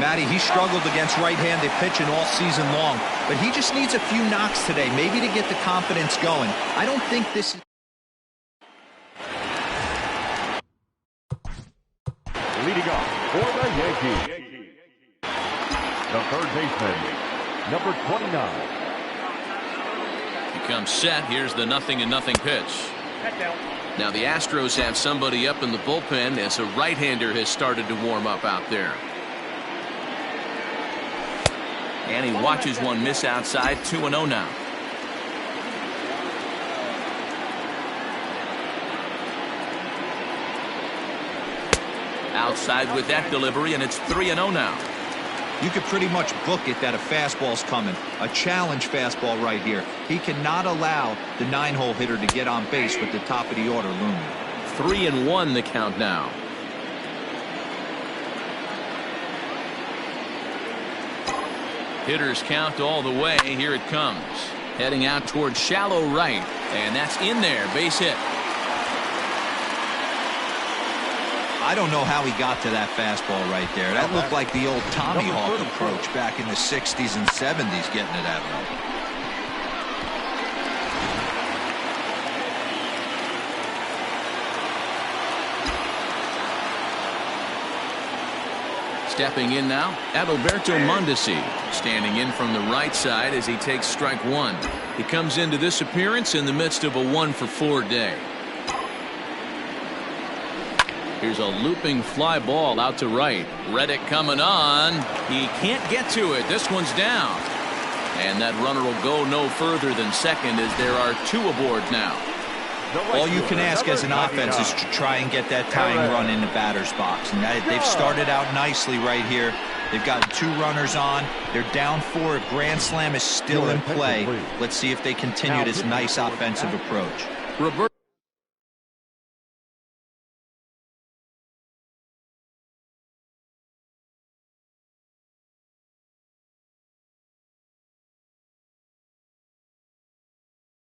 C: Matty, he struggled against right-handed pitching all season long, but he just needs a few knocks today, maybe to get the confidence going. I don't think this is...
D: Leading off for the Yankees, the third baseman, number 29.
A: He comes set. Here's the 0-0 pitch. Now the Astros have somebody up in the bullpen as a right-hander has started to warm up out there. And he watches one miss outside. 2-0 now. Outside with that delivery, and it's 3-0 now.
C: You could pretty much book it that a fastball's coming. A challenge fastball right here. He cannot allow the 9-hole hitter to get on base with the top of the order looming.
A: 3-1 the count now. Hitters count all the way. Here it comes. Heading out towards shallow right. And that's in there. Base hit.
C: I don't know how he got to that fastball right there. That looked like the old Tommy Hawk approach back in the 60s and 70s, getting it that way.
A: Stepping in now, Adalberto Mondesi, standing in from the right side as he takes strike 1. He comes into this appearance in the midst of a 1-for-4 day. Here's a looping fly ball out to right. Reddick coming on. He can't get to it. This one's down. And that runner will go no further than second as there are 2 aboard now.
C: All you can ask as an offense is to try and get that tying run in the batter's box. And they've started out nicely right here. They've gotten 2 runners on. They're down 4. A grand slam is still in play. Let's see if they continue this nice offensive approach.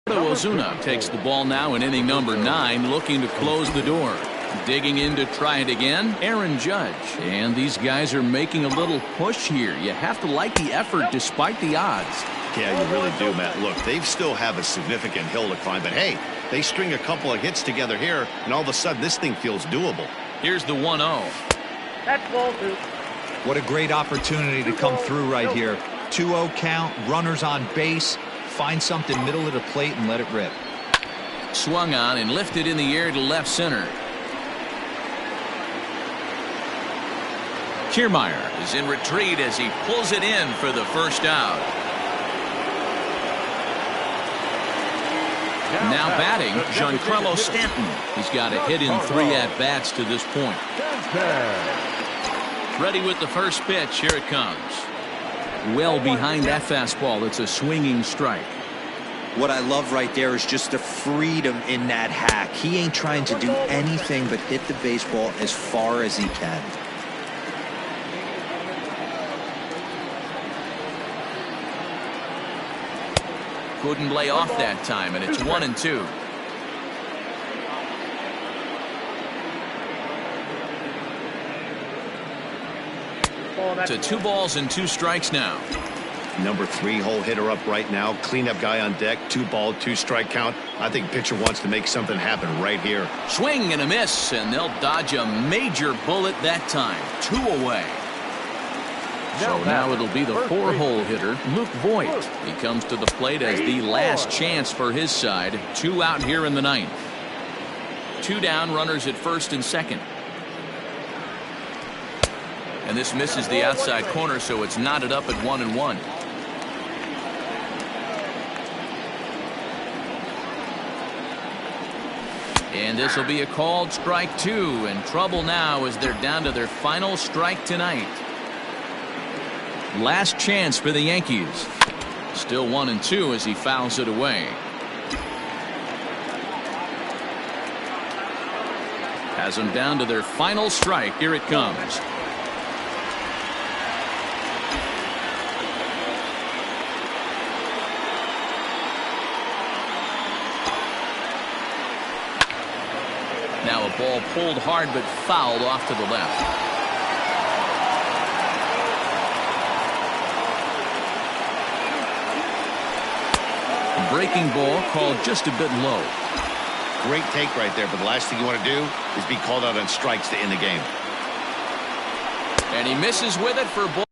A: Ozuna takes the ball now in inning number 9, looking to close the door. Digging in to try it again, Aaron Judge. And these guys are making a little push here. You have to like the effort despite the odds.
B: Yeah, you really do, Matt. Look, they still have a significant hill to climb, but hey, they string a couple of hits together here, and all of a sudden this thing feels doable.
A: Here's the 1-0.
F: That's ball 2.
C: What a great opportunity to come through right here. 2-0 count, runners on base. Find something middle of the plate and let it rip.
A: Swung on and lifted in the air to left center. Kiermaier is in retreat as he pulls it in for the first out. Now batting, Giancarlo Stanton. He's got a hit in 3 at-bats to this point. Ready with the first pitch. Here it comes. Well behind that fastball. It's a swinging strike.
C: What I love right there is just the freedom in that hack. He ain't trying to do anything but hit the baseball as far as he can.
A: Couldn't lay off that time, and it's 1-2. To 2 balls and 2 strikes now.
B: Number 3 hole hitter up right now. Cleanup guy on deck. 2 ball, 2 strike count. I think pitcher wants to make something happen right here.
A: Swing and a miss, and they'll dodge a major bullet that time. 2 away. So now it'll be the 4-hole hitter, Luke Voigt. He comes to the plate as the last chance for his side. 2 out here in the 9th. 2 down, runners at first and second. And this misses the outside corner, so it's knotted up at 1-1. And this will be a called strike 2, and trouble now as they're down to their final strike tonight. Last chance for the Yankees. Still 1-2 as he fouls it away. Has them down to their final strike. Here it comes. Now a ball pulled hard but fouled off to the left. Breaking ball called just a bit low.
B: Great take right there, but the last thing you want to do is be called out on strikes to end the game.
A: And he misses with it for ball.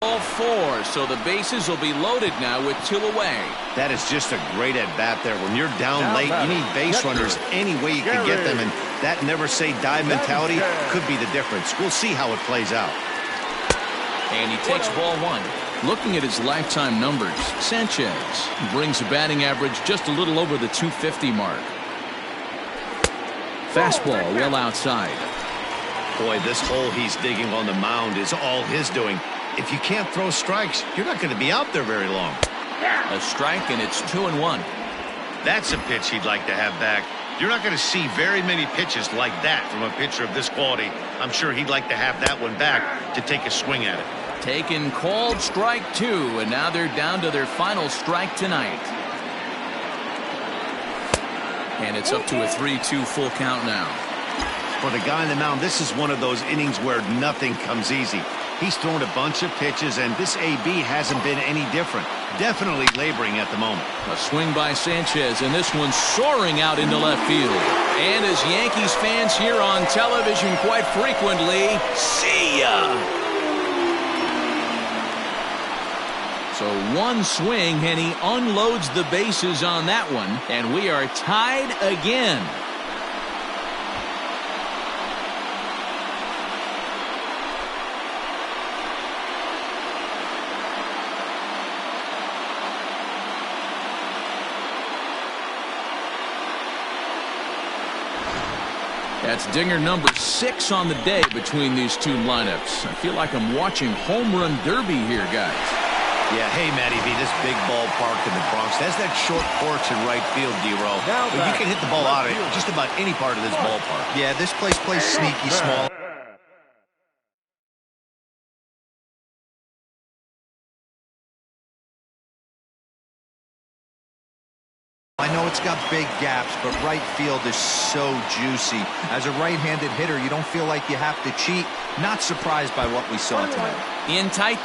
A: Ball 4, so the bases will be loaded now with 2 away.
B: That is just a great at-bat there. When you're down late, you need base runners any way you can get them, and that never-say-die mentality could be the difference. We'll see how it plays out.
A: And he takes ball 1. Looking at his lifetime numbers, Sanchez brings a batting average just a little over the 250 mark. Fastball well outside.
B: Boy, this hole he's digging on the mound is all his doing. If you can't throw strikes, you're not going to be out there very long.
A: A strike, and it's 2-1.
B: That's a pitch he'd like to have back. You're not going to see very many pitches like that from a pitcher of this quality. I'm sure he'd like to have that one back to take a swing at it.
A: Taken called strike 2, and now they're down to their final strike tonight. And it's up to a 3-2 full count now.
B: For the guy on the mound, this is one of those innings where nothing comes easy. He's thrown a bunch of pitches, and this AB hasn't been any different. Definitely laboring at the moment.
A: A swing by Sanchez, and this one's soaring out into left field. And as Yankees fans hear on television quite frequently, see ya! So one swing, and he unloads the bases on that one, and we are tied again. That's dinger number 6 on the day between these two lineups. I feel like I'm watching home run derby here, guys.
B: Yeah, hey, Matty V, this big ballpark in the Bronx has that short porch in right field, D-Row. But you can hit the ball out of just about any part of this ballpark.
C: Yeah, this place plays sneaky small. I know it's got big gaps, but right field is so juicy. As a right-handed hitter, you don't feel like you have to cheat. Not surprised by what we saw tonight.
A: In tight.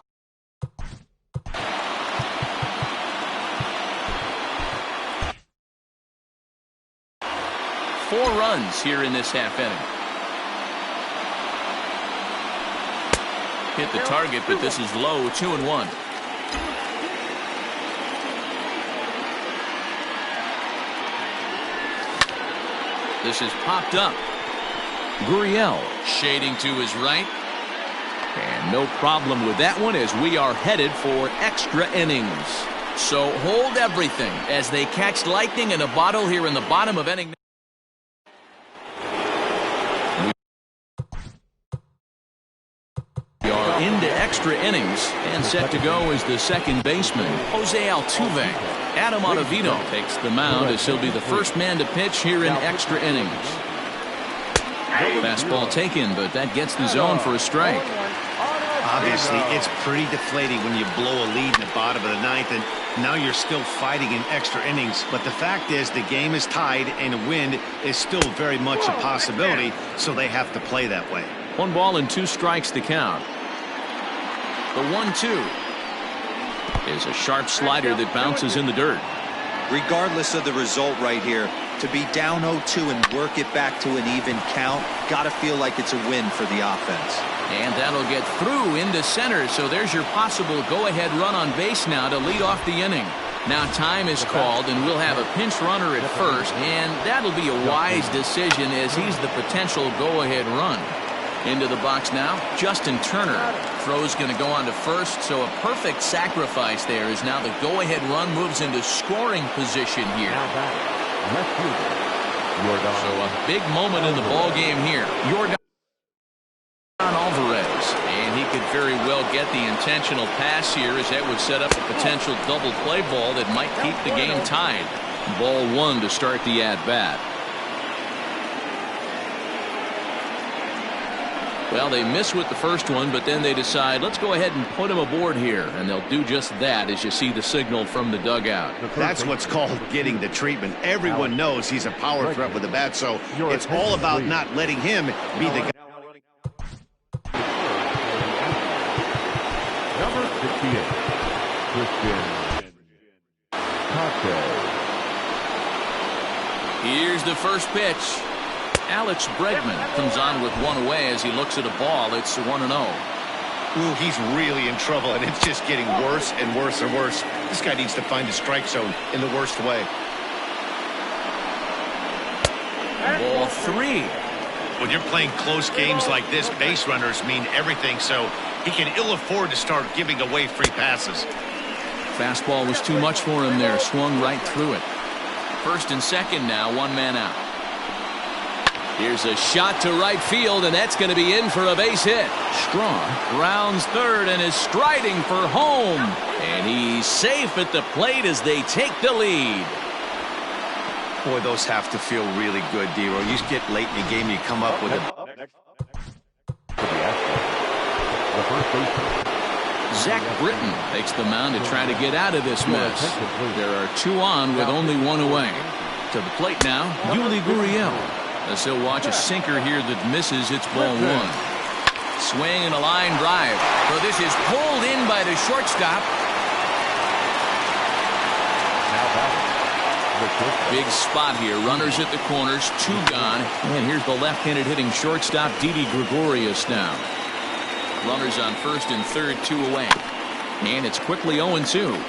A: Four runs here in this half inning. Hit the target, but this is low, 2-1. This is popped up. Gurriel shading to his right. And no problem with that one as we are headed for extra innings. So hold everything as they catch lightning in a bottle here in the bottom of inning. We are into extra innings, and set to go is the second baseman, Jose Altuve. Adam Ottavino takes the mound as he'll be the first man to pitch here in extra innings. Fastball taken, but that gets the zone for a strike.
B: Obviously, it's pretty deflating when you blow a lead in the bottom of the ninth, and now you're still fighting in extra innings. But the fact is, the game is tied, and a win is still very much a possibility, so they have to play that way.
A: 1 ball and 2 strikes to count. The 1-2 is a sharp slider that bounces in the dirt.
C: Regardless of the result right here, to be down 0-2 and work it back to an even count, gotta feel like it's a win for the offense.
A: And that'll get through into center, so there's your possible go-ahead run on base now to lead off the inning. Now time is called, and we'll have a pinch runner at first, and that'll be a wise decision as he's the potential go-ahead run. Into the box now, Justin Turner. Throw's going to go on to first, so a perfect sacrifice there as now the go-ahead run moves into scoring position here. So a big moment in the ball game here. Yordan Alvarez, and he could very well get the intentional pass here as that would set up a potential double play ball that might keep the game tied. Ball 1 to start the at-bat. Well, they miss with the first one, but then they decide, let's go ahead and put him aboard here. And they'll do just that as you see the signal from the dugout.
B: That's what's called getting the treatment. Everyone knows he's a power threat with the bat, so it's all about not letting him be the guy.
D: Number 68, Christian Conte.
A: Here's the first pitch. Alex Bregman comes on with 1 away as he looks at a ball. It's 1-0.
B: Ooh, he's really in trouble, and it's just getting worse and worse and worse. This guy needs to find the strike zone in the worst way.
A: Ball 3.
B: When you're playing close games like this, base runners mean everything, so he can ill afford to start giving away free passes.
A: Fastball was too much for him there. Swung right through it. First and second now, 1 man out. Here's a shot to right field, and that's going to be in for a base hit. Strong rounds third and is striding for home. And he's safe at the plate as they take the lead.
B: Boy, those have to feel really good, D-Roy. You get late in the game, you come up with it.
A: Zach Britton takes the mound to try to get out of this mess. There are 2 on with only 1 away. To the plate now, Yuli Gurriel. As he'll watch a sinker here that misses. It's ball 1. Swing and a line drive. So this is pulled in by the shortstop. Big spot here. Runners at the corners. 2 gone. And here's the left-handed hitting shortstop, Didi Gregorius now. Runners on first and third, 2 away. And it's quickly 0-2.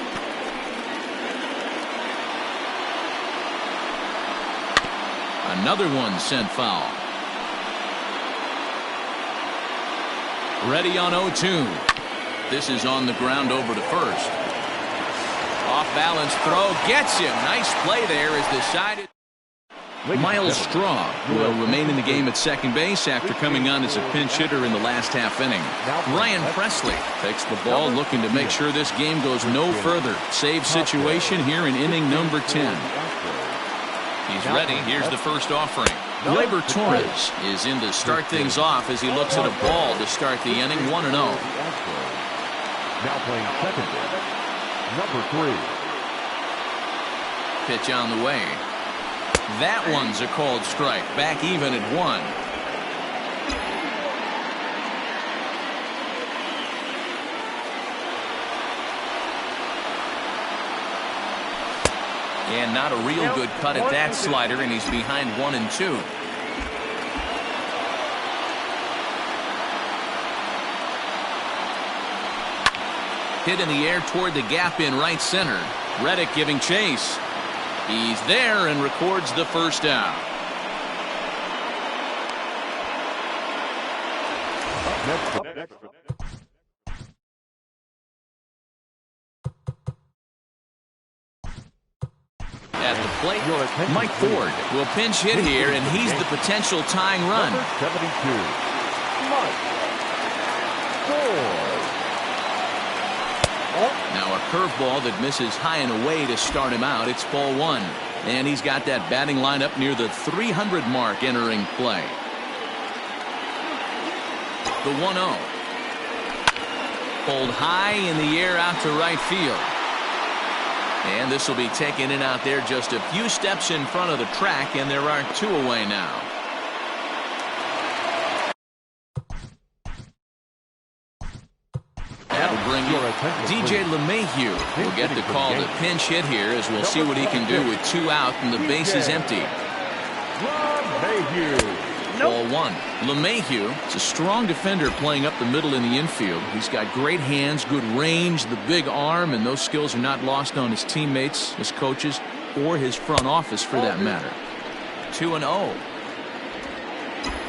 A: Another one sent foul. Ready on 0-2. This is on the ground over to first. Off balance throw gets him. Nice play there as decided. Miles Straw will remain in the game at second base after coming on as a pinch hitter in the last half inning. Ryan Presley takes the ball, looking to make sure this game goes no further. Save situation here in inning number 10. He's ready. Here's the first offering. Gleyber Torres is in to start things off as he looks at a ball to start the inning. 1-0.
D: Now playing second base, number 3.
A: Pitch on the way. That one's a called strike. Back even at 1. And not a real good cut at that slider, and he's behind 1-2. Hit in the air toward the gap in right center. Reddick giving chase. He's there and records the first out. At the plate, Mike Ford will pinch hit here, and he's the potential tying run.
D: Number 72, Mike Ford.
A: Now a curveball that misses high and away to start him out. It's ball 1. And he's got that batting lineup near the 300 mark entering play. The 1-0. Pulled high in the air out to right field. And this will be taken in out there just a few steps in front of the track, and there are 2 away now. That'll bring DJ LeMahieu will get the call to pinch hit here, as we'll see what he can do with 2 out and the base is empty. Ball 1. LeMahieu is a strong defender playing up the middle in the infield. He's got great hands, good range, the big arm, and those skills are not lost on his teammates, his coaches, or his front office for that matter. 2-0.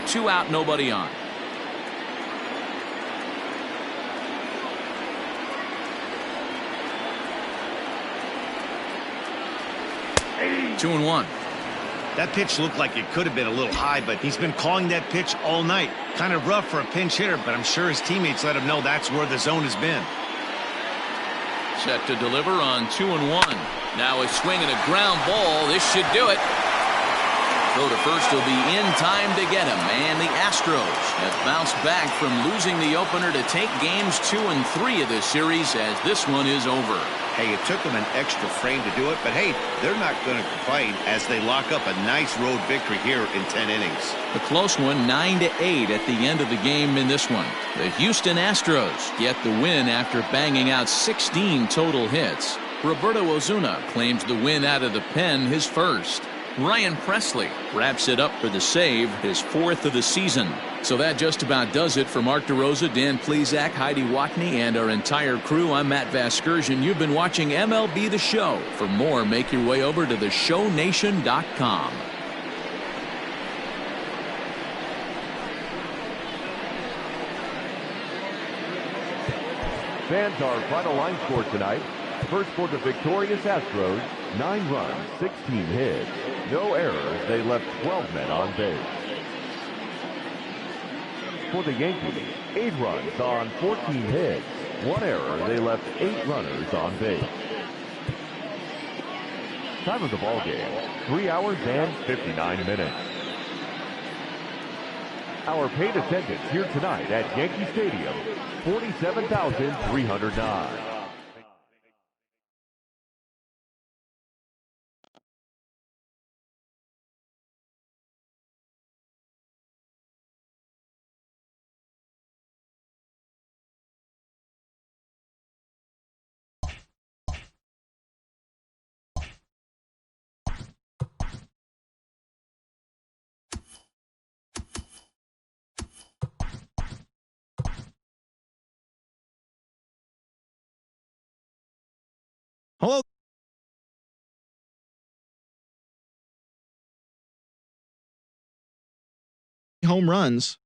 A: 2 out, nobody on. Two and 1.
B: That pitch looked like it could have been a little high, but he's been calling that pitch all night. Kind of rough for a pinch hitter, but I'm sure his teammates let him know that's where the zone has been.
A: Set to deliver on 2-1. Now a swing and a ground ball. This should do it. Throw to first will be in time to get him. And the Astros have bounced back from losing the opener to take games 2 and 3 of this series, as this one is over.
B: Hey, it took them an extra frame to do it, but hey, they're not going to complain as they lock up a nice road victory here in 10 innings.
A: A close one, 9-8 at the end of the game in this one. The Houston Astros get the win after banging out 16 total hits. Roberto Osuna claims the win out of the pen, his first. Ryan Presley wraps it up for the save, his 4th of the season. So that just about does it for Mark DeRosa, Dan Plesac, Heidi Watney, and our entire crew. I'm Matt Vasgersian. You've been watching MLB The Show. For more, make your way over to theshownation.com.
D: Fans, our final line score tonight. First for the victorious Astros, 9 runs, 16 hits. No errors. They left 12 men on base. For the Yankees, 8 runs on 14 hits. 1 error. They left 8 runners on base. Time of the ball game, 3 hours and 59 minutes. Our paid attendance here tonight at Yankee Stadium, 47,309.
B: Hello. Home runs.